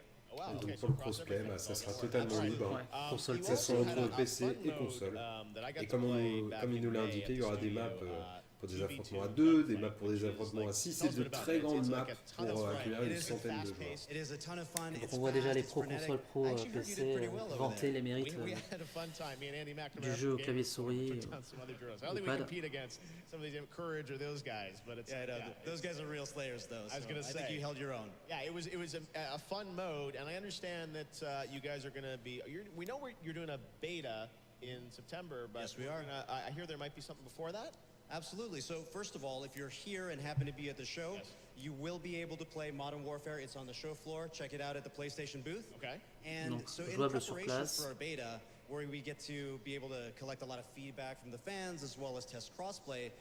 Donc pour le crossplay, ça sera totalement libre, que ce soit entre PC et console. Et comme il nous l'a indiqué, il y aura des maps pour des affrontements à 2, des maps pour des affrontements à 6 et de très grandes maps pour accueillir une centaine de joueurs. Donc on voit déjà les pros console, pro PC vanter les mérites du jeu au clavier souris au pad. Some of these Courage or those guys, but it's those guys are real slayers, though. I was going to say, I think you held your own. Yeah, it was a fun mode, and I understand that you guys are going to be. We know you're doing a beta in September, but yes, we are. I hear there might be something before that. Absolutely. So first of all, if you're here and happen to be at the show, you will be able to play Modern Warfare. It's on the show floor. Check it out at the PlayStation booth. Okay. And Donc, so in preparation for our beta, where we get to be able to collect a lot of feedback from the fans as well as test crossplay,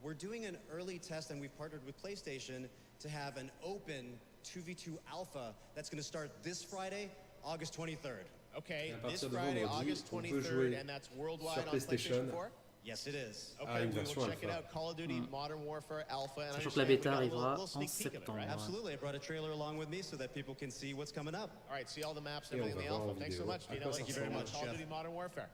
we're doing an early test, and we've partnered with PlayStation to have an open 2v2 alpha that's going to start this Friday, August 23rd. Okay, this Friday, August 23rd, and that's worldwide on PlayStation 4? Yes, it is. Okay, we will check it out. Call of Duty Modern Warfare Alpha. And Sachant que la bêta arrivera en septembre. Absolutely, I brought a trailer along with me so that people can see what's coming up. All right, see all the maps and everything in the alpha. Thanks so much, Dino. Thank you very much, Call of Duty Modern Warfare.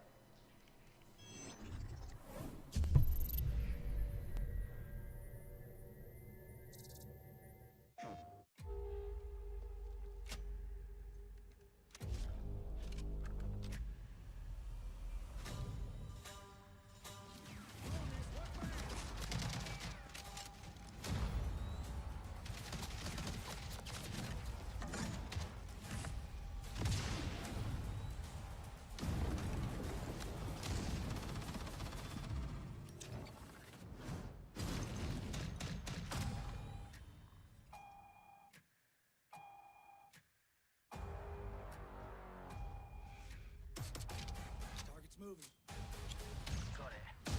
moving. Got it.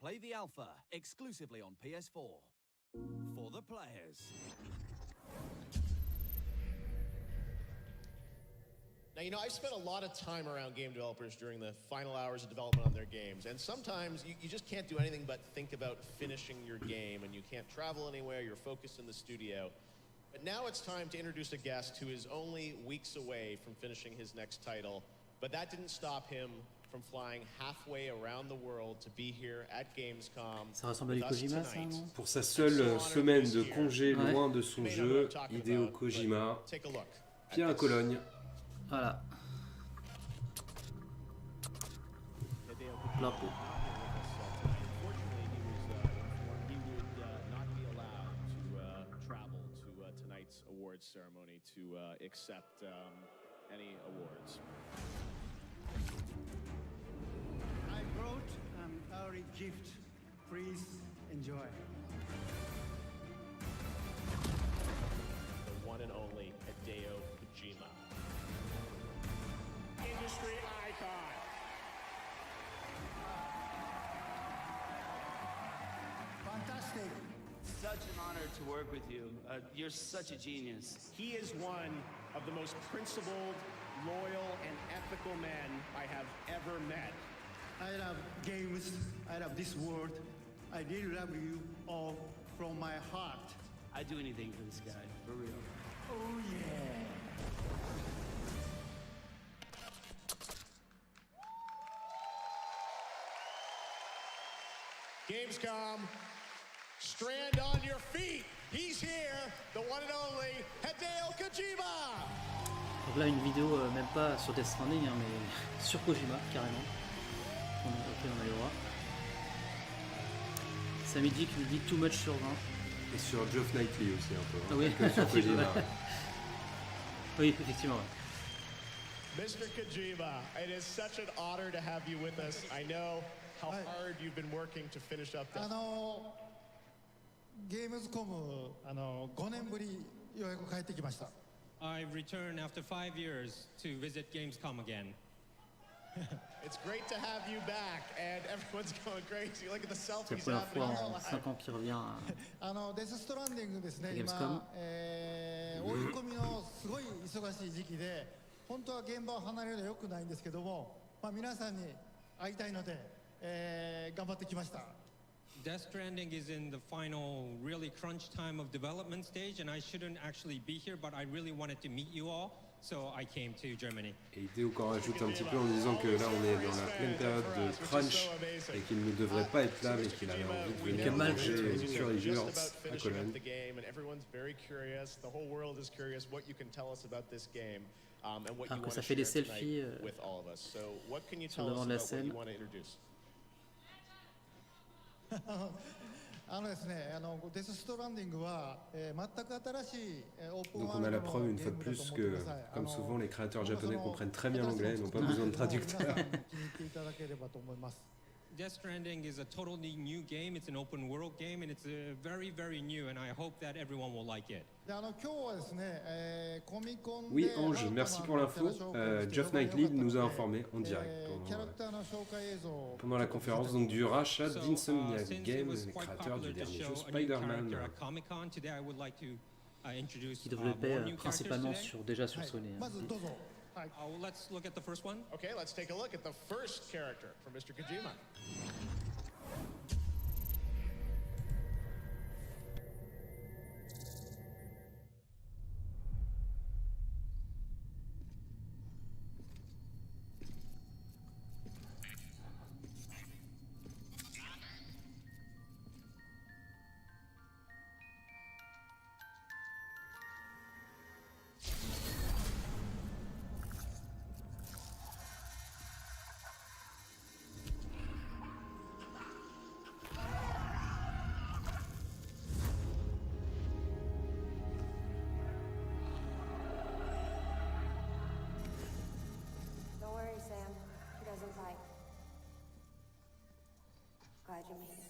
Play the alpha exclusively on PS4. For the players. Now, you know, I've spent a lot of time around game developers during the final hours of development on their games, and sometimes you just can't do anything but think about finishing your game, and you can't travel anywhere, you're focused in the studio. But now it's time to introduce a guest who is only weeks away from finishing his next title, but that didn't stop him from flying halfway around the world to be here at Gamescom. Ça ressemble à du Kojima, ça, non? Pour sa seule semaine de congé loin de son jeu, Hideo Kojima, Pierre à Cologne. Voilà. Là, pour... Tonight's awards ceremony to accept any awards. I brought an early gift. Please enjoy. The one and only Hideo Kojima. Industry icon. Fantastic. Such an honor to work with you. You're such a genius. He is one of the most principled, loyal, and ethical men I have ever met. I love games. I love this world. I really love you all from my heart. I'd do anything for this guy, for real. Oh, yeah. Gamescom, strand on your feet. He's here, the one and only Hideo Kojima. Donc là une vidéo même pas sur Death Stranding, hein, mais sur Kojima carrément. On a le droit. Samedi qui nous dit too much sur 20. Et sur Geoff Knightley aussi un peu. Hein, ah oui, que sur Kojima. Oui, effectivement. Ouais. Mr. Kojima, it is such an honor to have you with us. I know how hard you've been working to finish up this. Gamescom 5年ぶりようやく帰ってきました。I returned after 5 years to visit Gamescom again. It's great to have you back, and everyone's going crazy. Look at the selfies C'est la première happening. fois en 5 ans qu'il revient à Death Stranding ですね、Gamescom. 今、追い込みのすごい忙しい時期で、本当は現場を離れるのは良くないんですけども、皆さんに会いたいので、頑張ってきました。Death Stranding is in the final, really crunch time of development stage, and I shouldn't actually be here, but I really wanted to meet you all, so I came to Germany. Et Hideo encore rajoute un petit peu en disant que là on est dans la pleine période de crunch et qu'il ne devrait pas être là, mais qu'il avait envie de venir manger sur les jeux à Cologne. Alors que ça fait des selfies sur le devant de la scène. ですね、デス・ストランディングは全く新しいオープン Donc ワ on ー a ル la ド preuve の une ゲ fois ー de ムだと plus 思って que, ください。 comme souvent, les créateurs japonais comprennent très bien l'anglais, ils n'ont pas besoin de traducteur. 気に入っていただければと思います。 Death Stranding is a totally new game. It's an open world game, and it's very, very new, and I hope that everyone will like it. で今日はですね、コミコン Oui, で Ange, merci pour l'info. Geoff Knightley nous a informé en direct キャラクターの紹介映像を pendant la conférence donc, du rachat d'Insomniac Games, les créateurs du dernier jeu Spider-Man. Qui développait principalement déjà sur Sony. まずどうぞ。 Let's look at the first one. Okay, let's take a look at the first character from Mr. Kojima. Don't worry, Sam. He doesn't fight. Glad you made it.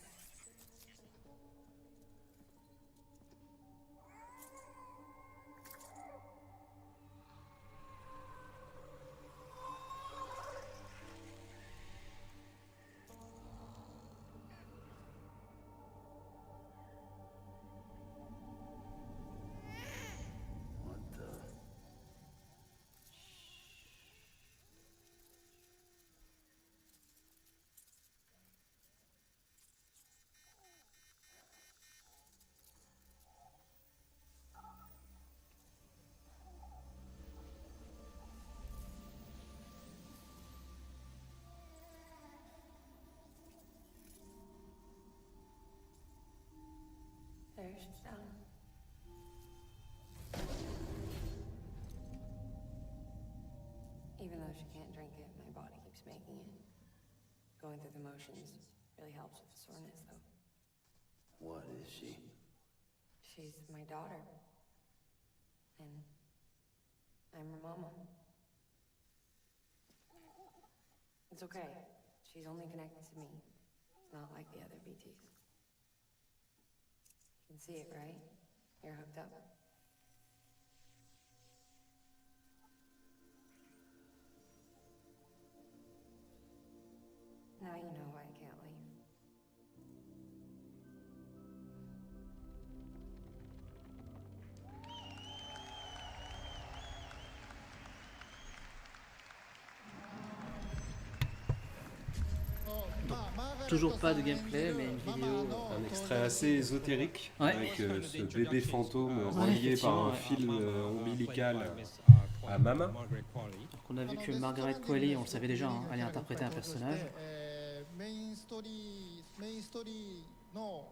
There she's down. Even though she can't drink it, my body keeps making it. Going through the motions really helps with the soreness, though. What is she? She's my daughter. And I'm her mama. It's okay. She's only connected to me. It's not like the other BTs. You can see it, right? You're hooked up. Now you know why I can't leave. Toujours pas de gameplay, mais une vidéo. Un extrait assez ésotérique avec ce bébé fantôme Ouais, relié par un effectivement, fil ombilical à Mama. Donc on a vu que Margaret Qualley, on le savait déjà, hein, allait interpréter un personnage. メインストーリーメインストーリーの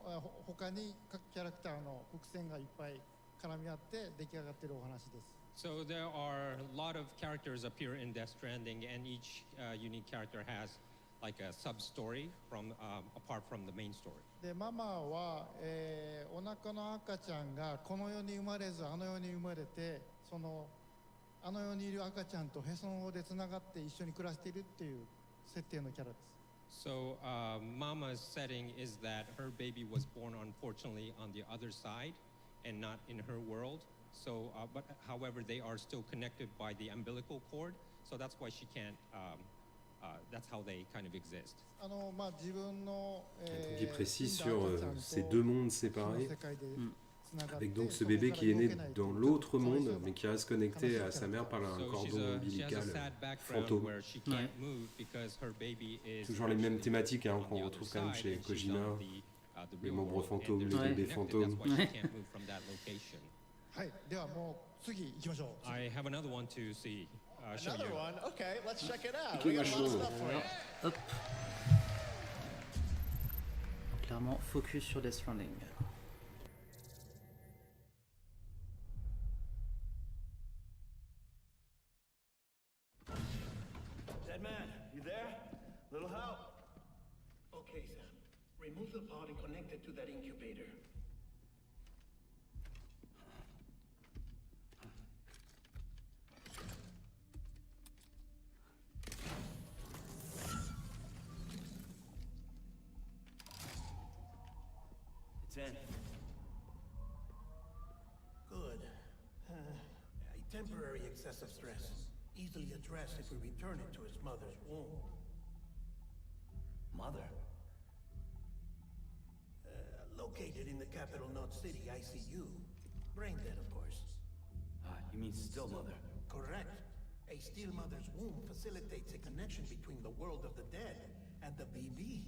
他に各キャラクターの伏線がいっぱい絡み合って出来上がっているお話です。So there are a lot of characters appear in Death Stranding, and each unique character has like a sub-story from apart from the main story. でママは、お腹の赤ちゃんがこの世に生まれずあの世に生まれて、そのあの世にいる赤ちゃんとへその緒でつながって一緒に暮らしているっていう設定のキャラです。So Mama's setting is that her baby was born unfortunately on the other side and not in her world. So, but however, they are still connected by the umbilical cord. So that's why she can't. That's how they kind of exist. Donc il précise sur ces deux mondes séparés, avec donc ce bébé qui est né dans l'autre monde, mais qui reste connecté à sa mère par un cordon ombilical fantôme. Toujours les mêmes thématiques hein, qu'on retrouve quand même chez Kojima, les membres fantômes, les bébés fantômes. I have another one to see. Another one? Okay, let's check it out. Okay, We got a lot of stuff for you. Hop. Clairement, focus sur Death Stranding. Dead man, you there? Little help? Okay, Sam. Remove the pod and connect it to that incubator. It's in. Good. A temporary excessive stress. Easily addressed if we return it to its mother's womb. Mother? Located in the capital Knot City ICU. Brain dead, of course. You mean still mother? Correct. A still mother's womb facilitates a connection between the world of the dead and the BB.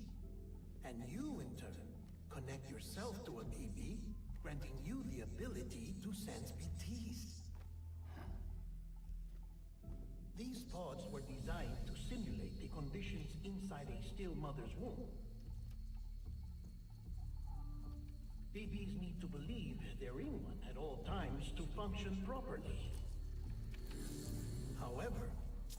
And you, in turn, connect yourself to a BB, granting you the ability to sense BTs. These pods were designed to simulate the conditions inside a still mother's womb. BBs need to believe they're in one at all times to function properly. However,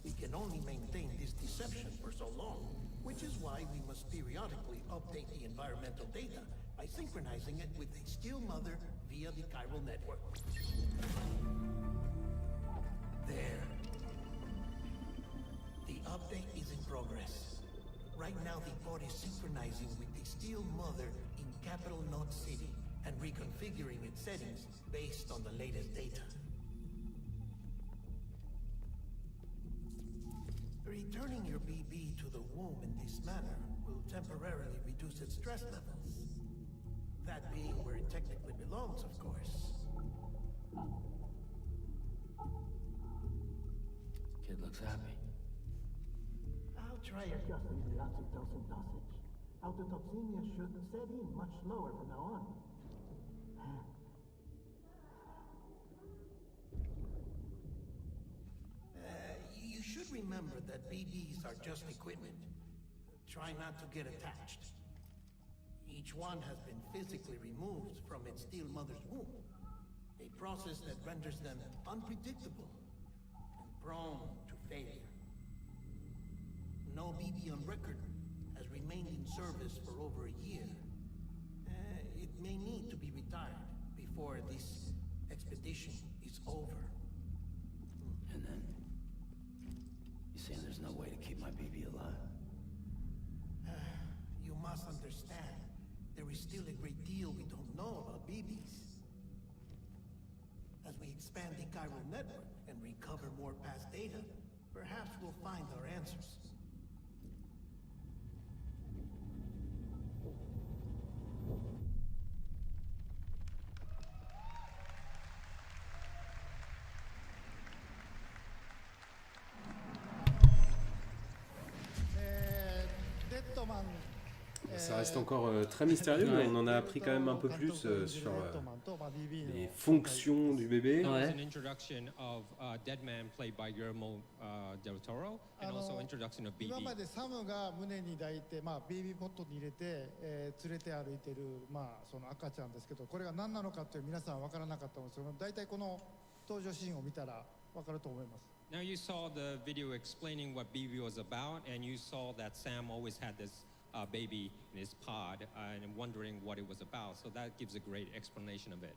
we can only maintain this deception for so long, which is why we must periodically update the environmental data by synchronizing it with a still mother via the chiral network. There. The update is in progress. Right now the pod is synchronizing with the still mother in capital Knot City and reconfiguring its settings based on the latest data. Returning your BB to the womb in this manner will temporarily reduce its stress levels. That being where it technically belongs, of course. Kid looks happy. I'll try adjusting the oxytocin dosage. Autotoxemia should set in much slower from now on. You should remember that BBs are just equipment. Try not to get attached. Each one has been physically removed from its still mother's womb. A process that renders them unpredictable and prone to failure. No BB on record has remained in service for over a year. It may need to be retired before this expedition is over. And then? You saying there's no way to keep my BB alive? You must understand, there is still a great deal we don't know about BBs. As we expand the chiral network and recover more past data, perhaps we'll find our answers. Ça reste encore très mystérieux, mais on en a appris quand même un peu plus sur les fonctions du bébé. There was an introduction of Deadman played by Guillermo del Toro, and also introduction of BB. 今までサムが胸に抱いて、ベビーポットに入れて、連れて歩いてる、その赤ちゃんですけど、これが何なのかという皆さん分からなかったんですけど、大体この登場シーンを見たら分かると思います。Now you saw the video explaining what BB was about, and you saw that Sam always had this baby in his pod, and wondering what it was about. So that gives a great explanation of it.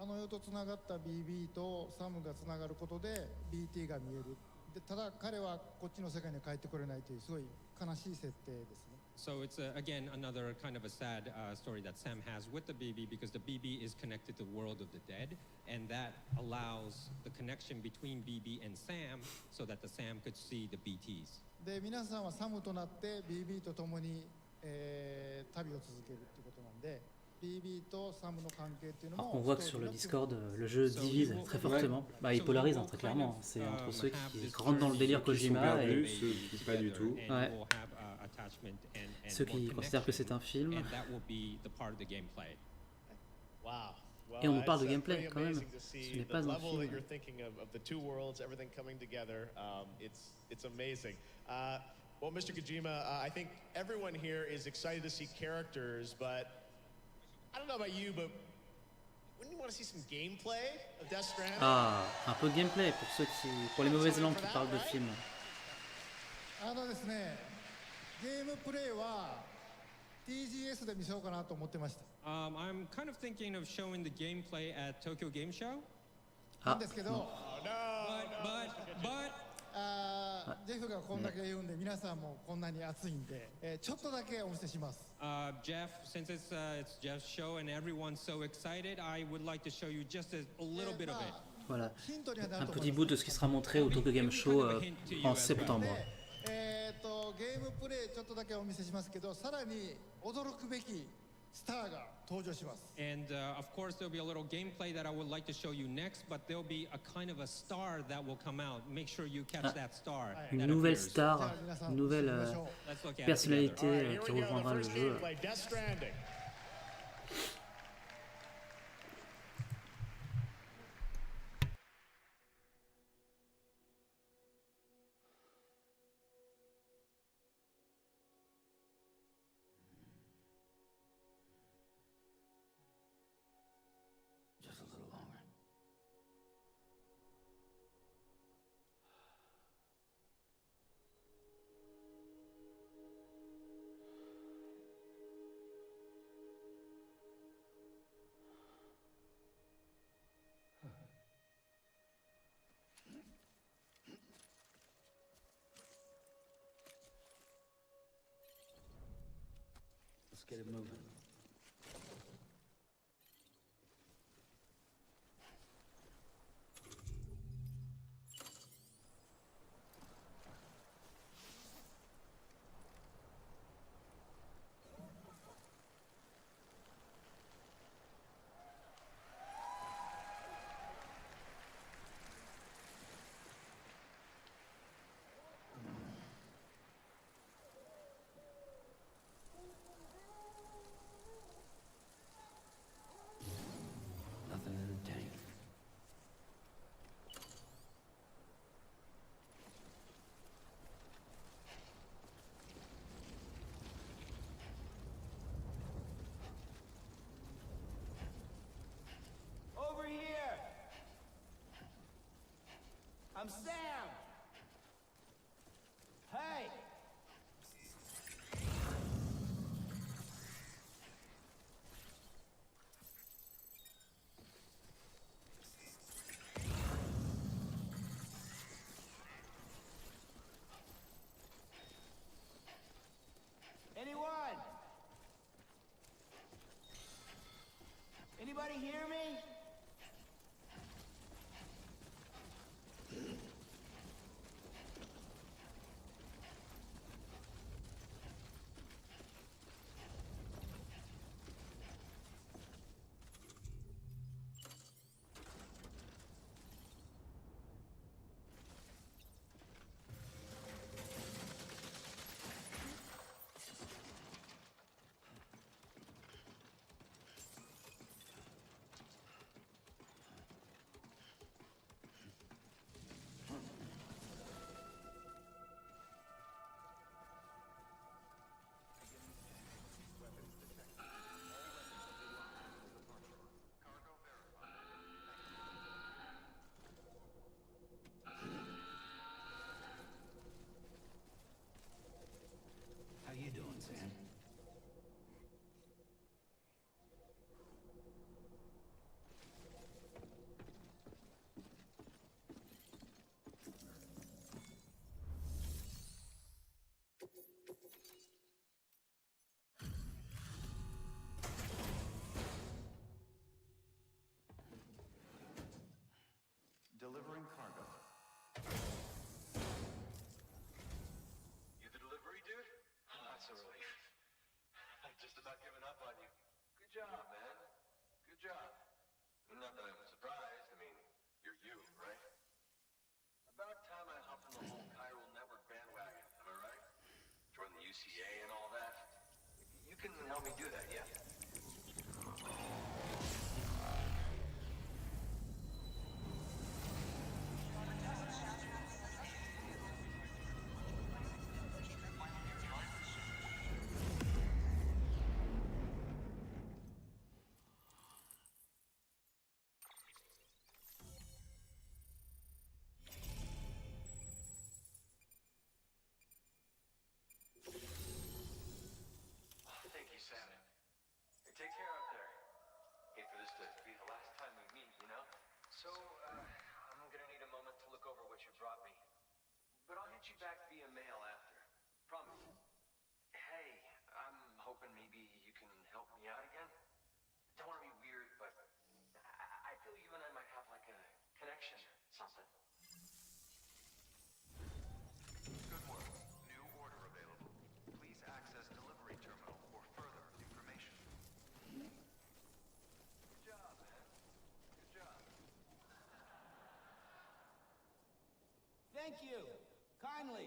あの世とつながった BB とサムがつながることで BT が見える。でただ彼はこっちの世界に帰ってこれないというすごい悲しい設定ですね。So it's again another kind of a sad story that Sam has with the BB, because the BB is connected to the world of the dead, and that allows the connection between BB and Sam so that the Sam could see the BTs. で皆さんはサムとなって BB と共に、旅を続けるっていうことなんで BB とサムの関係っていうのも On voit que sur le Discord, le jeu divise très fortement. Il polarise très clairement. C'est entre ceux qui rentrent dans le délire Kojima et ceux qui pas du tout. Ouais. Ceux qui considèrent que c'est un film. Et on nous parle de gameplay quand même. Ce n'est pas un film. Well, Mr. Kojima, I think everyone here is excited to see characters, but I don't know about you, but wouldn't you want to see some gameplay of Death Stranding? Un peu de gameplay pour les mauvaises langues qui parlent de films. ですね、ゲームプレイは TGS で見せようかなと思ってました。I'm kind of thinking of showing the gameplay at Tokyo Game Show. なんですけど、but ジェフがこんだけ言うんで皆さんもこんなに熱いんで、ちょっとだけお見せします。Jeff, since it's Jeff's show and everyone's so excited, I would like to show you just a little bit of it. Voilà, un petit bout de ce qui sera montré au Tokyo Game Show en septembre. ゲームプレイちょっとだけお見せしますけど、さらに驚くべきスターが登場します。And of course there'll be a little gameplay that I would like to show you next, but there'll be a kind of a star that will come out. Make sure you catch that star. Une nouvelle star, une nouvelle personnalité qui rejoindra le jeu. Let's get it moving. Nothing in the tank. Over here! I'm Sam! Hey! Anyone? Anybody hear me? YMCA and all that. You can help me do that, yeah? So, I'm gonna need a moment to look over what you brought me. But I'll hit you back via mail after. Promise. Hey, I'm hoping maybe you can help me out again. Don't want to be weird, but I feel you and I might have like a connection, something. Good work. New order available. Please access delivery terminal for further information. Good job, man. Good job. Thank you. Kindly.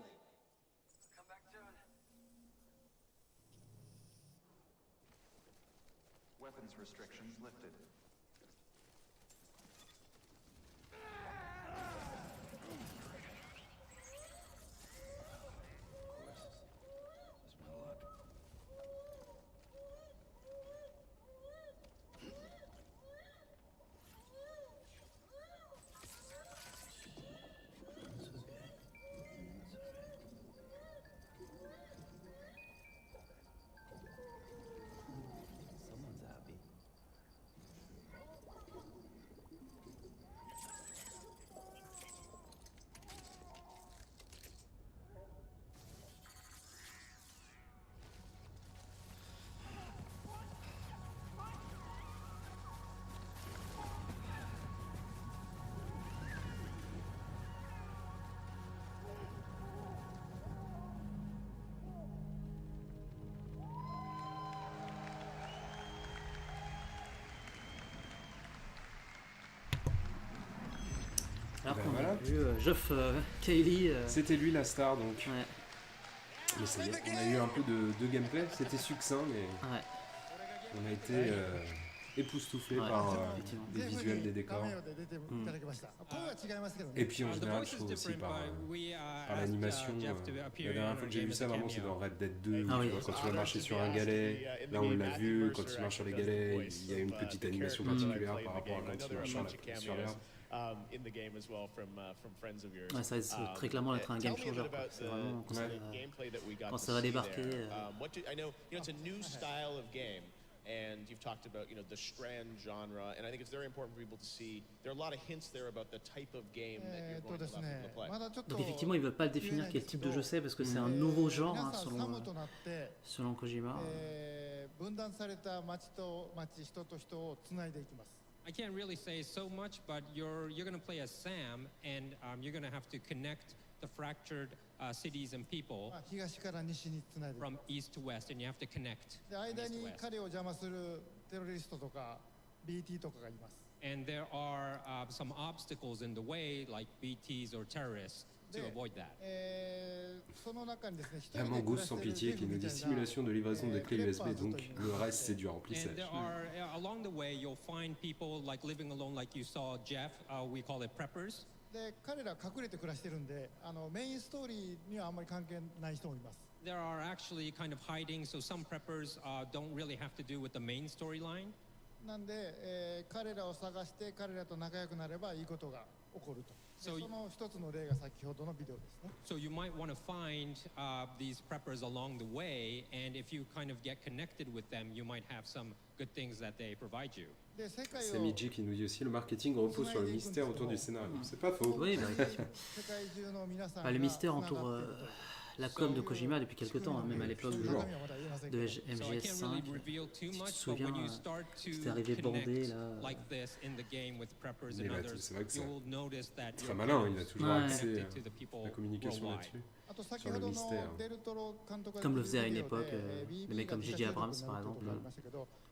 Come back soon. Weapons restrictions lifted. Someone's happy. Alors Ben qu'on voilà. a vu Geoff Keighley. C'était lui la star donc. Ouais. Mais ça y est, on a eu un peu de gameplay, c'était succinct mais on a été époustouflés par les visuels des décors. Et puis en général je trouve aussi par l'animation. La dernière fois que j'ai vu ça vraiment c'est dans Red Dead 2 où, tu vois, quand tu vas marcher sur un galet, là on l'a vu, quand il marche sur les galets il y a une petite animation particulière par rapport à quand il marche sur l'herbe. Ouais, ça risque très clairement d'être un game changer. C'est vraiment quand ça va débarquer. I know it's a new style of game, and you've talked about the Strand genre, and I think it's very important for people to see. There are a lot of hints there about the type of game that you're going to allow people to play. Donc effectivement, ils ne veulent pas le définir quel type de jeu c'est parce que c'est un nouveau genre hein, selon Kojima. I can't really say so much, but you're going to play as Sam, and you're going to have to connect the fractured cities and people from east to west, and you have to connect. And there are some obstacles in the way, like BTs or terrorists, to avoid that. Un mangouste sans pitié qui nous dit simulation de livraison de clés USB, donc le reste c'est du remplissage. And there are, along the way, you'll find people like living alone, like you saw Jeff, we call it preppers. で彼ら隠れて暮らしてるんでメインストーリーにはあんまり関係ない人もいます。 There are actually kind of hiding, so some preppers don't really have to do with the main storyline. なんで、彼らを探して彼らと仲良くなればいいことが起こると。その一つの例が先ほどのビデオですね。So you might want to find these preppers along the way, and if you kind of get connected with them, you might have some good things that they provide you. C'est Miji qui nous dit aussi le marketing repose sur le mystère autour du scénario. C'est pas faux. Oui, le mystère entoure la com de Kojima depuis quelque temps, hein, même à l'époque de MGS5. Tu te souviens, c'était arrivé bandé là. Mais là, c'est vrai que c'est très malin, il a toujours accès à la communication là-dessus, sur le mystère. Comme le faisait à une époque, le mec comme J.J. Abrams par exemple,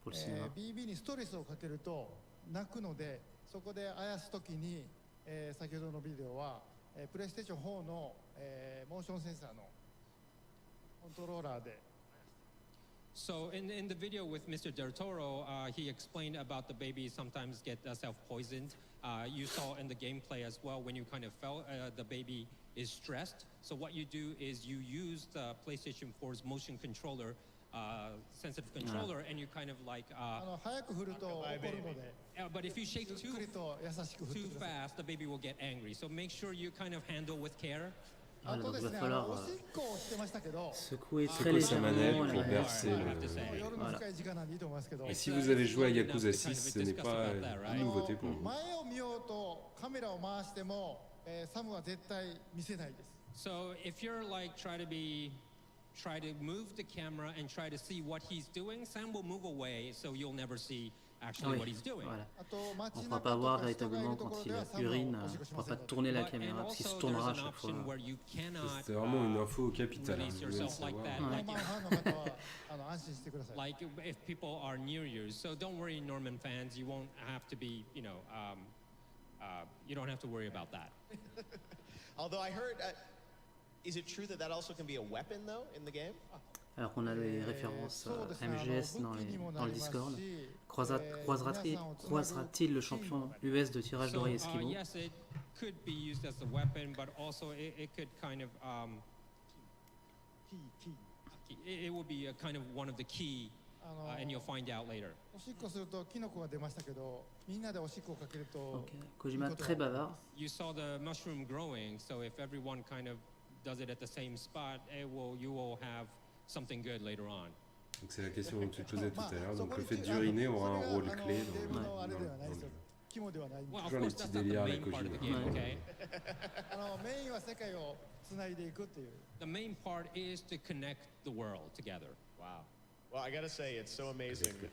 pour le cinéma. BB にストレスをかけると泣くので、そこであやすときに、先ほどのビデオはプレイステーション4の、モーションセンサーの So in the video with Mr. Del Toro, he explained about the baby sometimes get self-poisoned. You saw in the gameplay as well when you kind of felt the baby is stressed. So what you do is you use the PlayStation 4's motion controller, sensitive controller, and you kind of like. But if you shake too fast, the baby will get angry. So make sure you kind of handle with care. Voilà, donc il va falloir secouer très légèrement pour bercer voilà. Et si vous avez joué à Yakuza 6, ce n'est pas une nouveauté pour vous. So if you're like try to move the camera and try to see what he's doing, Sam will move away, so you'll never see actually what he's doing. Voilà. On ne pourra pas voir véritablement quand il urine, on ne pourra pas tourner la caméra parce qu'il se tournera à chaque fois. C'est vraiment une info capitale. Like if people are near you, so don't worry, Norman fans, you won't have to be, you don't have to worry about that. Although I heard, is it true that also can be a weapon though in the game? Alors qu'on a des références MGS dans le Discord. Croisera-t-il le champion US de tirage d'oreille esquivo? Yes, it could be used as a weapon, but also it could kind of it will be a kind of one of the key, and you'll find out later. Okay. Kojima très bavard. You saw the mushroom growing, so if everyone kind of does it at the same spot, you will have something good later on. Donc c'est la question dont tu te posais tout à l'heure. Donc le fait d'uriner aura un rôle clé dans le jeu. Toujours les petits délires avec Kojima. The main part is to connect the world together. Wow. Well, I gotta say, it's so amazing to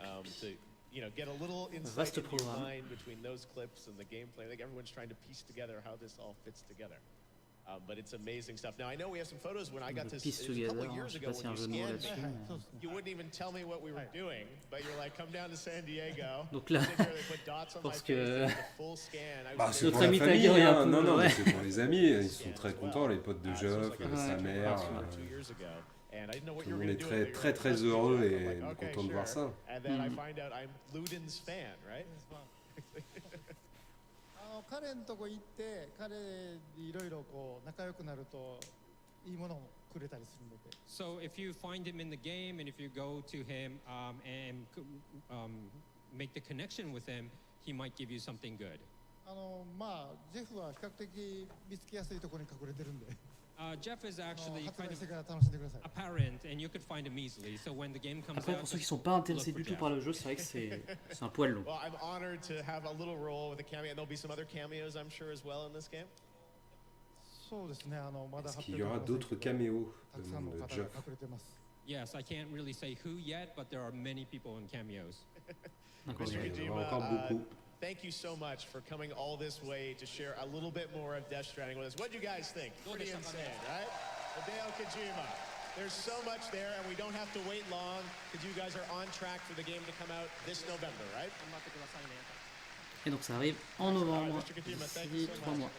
get a little insight into your mind between those clips and the gameplay. I think everyone's trying to piece together how this all fits together. But it's amazing stuff. Now I know we have some photos when I got this a couple of years ago when you scanned me. You wouldn't even tell me what we were doing, but you're like, come down to San Diego. Donc là, parce que c'est pour la famille, hein. Non, c'est pour les amis. Ils sont très contents, les potes de Geoff, sa mère. Tout le monde est très très très heureux et content de voir ça. And then I find out I'm Luden's fan, right? 彼のとこ行って彼にいろいろこう仲良くなるといいものをくれたりするので。So if you find him in the game and if you go to him and make the connection with him, he might give you something good. まあジェフは比較的見つけやすいところに隠れてるんで。Jeff is actually kind of apparent and you could find him easily. So when the game comes Après, out, pour ceux qui sont pas intéressés du tout par le jeu, c'est vrai que c'est un poil long. Well, I'm honored to have a little role with a cameo. There'll be some other cameos, I'm sure, as well in this game. Est-ce qu'il y aura d'autres caméos de Jeff? Yes, I can't really say who yet, but there are many people in cameos. Mr. Kojima, thank you so much for coming all this way to share a little bit more of Death Stranding with us. What do you guys think? Pretty insane, right? Hideo Kojima. There's so much there, and we don't have to wait long because you guys are on track for the game to come out this November, right? Et donc ça arrive en novembre, d'ici 3 mois.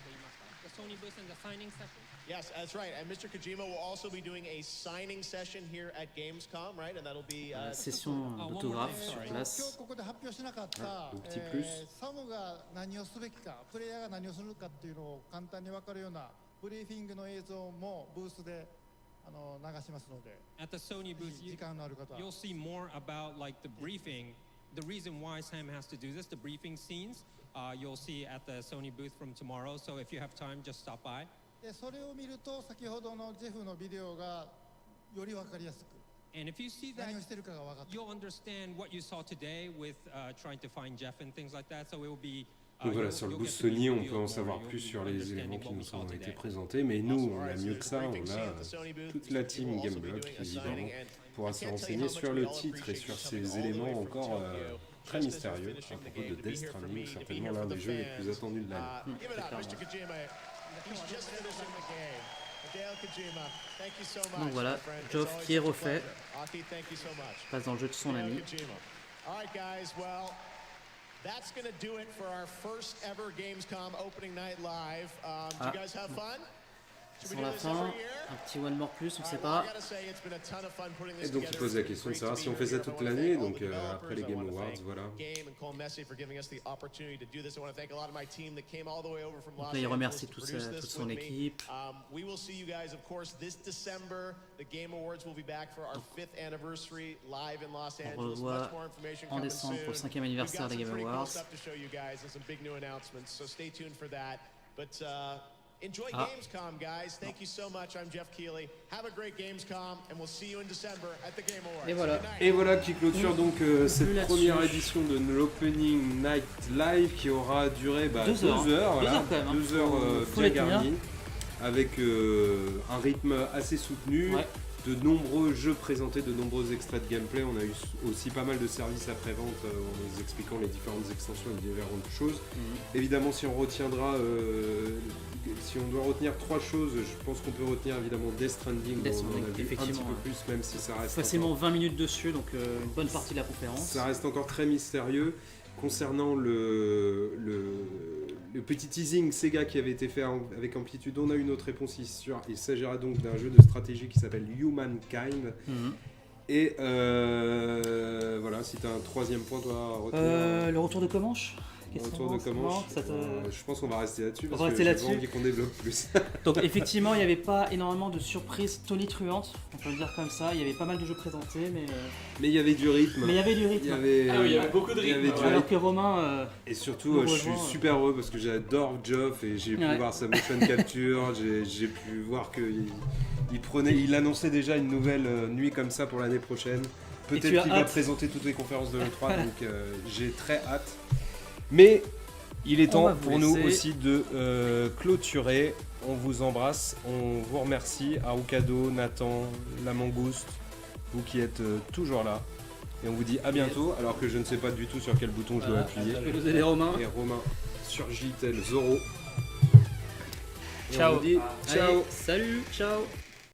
Yes, that's right. And Mr. Kojima will also be doing a signing session here at Gamescom, right? And that'll be session d'autographe sur place. ここで発表しなかった、サムが何をすべきか、プレイヤーが何をするかっていうのを簡単に分かるようなブリーフィングの映像もブースで流しますので。At the Sony booth, 時間のある方は。You'll see more about like the briefing, the reason why Sam has to do this, the briefing scenes. You'll see at the Sony booth from tomorrow. So if you have time, just stop by. でそれを見ると先ほどのジェフのビデオがより分かりやすく And if you see that, 何をしてるかが分かって you'll understand what you saw today with trying to find Jeff and things like that. So it will be. Donc voilà, sur le booth Sony, on peut en savoir plus sur les éléments qui nous ont été présentés, mais nous, on a mieux que ça, on a toute la team Gameblog qui, évidemment, pourra se renseigner sur le titre et sur ces éléments encore très mystérieux à propos de Death Stranding, certainement l'un des jeux les plus attendus de l'année. Donc voilà, Geoff qui est refait, passe dans le jeu de son ami. That's going to do it for our first ever Gamescom opening night live. Did you guys have fun? Sans la fin, un petit one more plus, on sait pas. Et donc il pose la question de savoir si on fait ça toute l'année, donc après les Game Awards, voilà. Donc là il remercie toute son équipe. On revoit en décembre pour le 5e anniversaire des Game Awards. Enjoy Gamescom, guys. Thank you so much. I'm Jeff Keighley. Have a great Gamescom, and we'll see you in December at the Game Awards. Et voilà qui clôture donc cette première édition de l'Opening Night Live qui aura duré 2 heures, voilà, 2 heures bien garnies, avec un rythme assez soutenu. Ouais. De nombreux jeux présentés, de nombreux extraits de gameplay. On a eu aussi pas mal de services après-vente en nous expliquant les différentes extensions et différentes choses. Évidemment, si on retiendra, si on doit retenir 3 choses, je pense qu'on peut retenir évidemment Death Stranding, dont on en a vu un petit peu plus, même si ça reste facilement 20 minutes dessus, donc une bonne partie de la conférence. Ça reste encore très mystérieux. Concernant le petit teasing Sega qui avait été fait avec Amplitude, on a une autre réponse ici. Il s'agira donc d'un jeu de stratégie qui s'appelle Humankind. Et voilà, si tu as un 3e point, toi, à retenir. Le retour de Comanche. Retour de Comanche. Je pense qu'on va rester là-dessus parce que j'ai envie qu'on développe plus. Donc effectivement, il n'y avait pas énormément de surprises tonitruantes, on peut le dire comme ça. Il y avait pas mal de jeux présentés, mais il y avait du rythme. Il y avait beaucoup de rythme. Alors que Romain. Et surtout, je suis super heureux parce que j'adore Geoff et j'ai pu voir sa motion capture. J'ai pu voir qu'il annonçait déjà une nouvelle nuit comme ça pour l'année prochaine. Peut-être qu'il va présenter toutes les conférences de l'E3, donc j'ai très hâte. Mais il est temps pour nous aussi de clôturer. On vous embrasse, on vous remercie. Arukado, Nathan, la Mangouste, vous qui êtes toujours là. Et on vous dit à bientôt, alors que je ne sais pas du tout sur quel bouton je dois appuyer. Et Romain. Et Romain surgit tel Zoro. Ciao. Et on vous dit ciao. Allez, salut, ciao.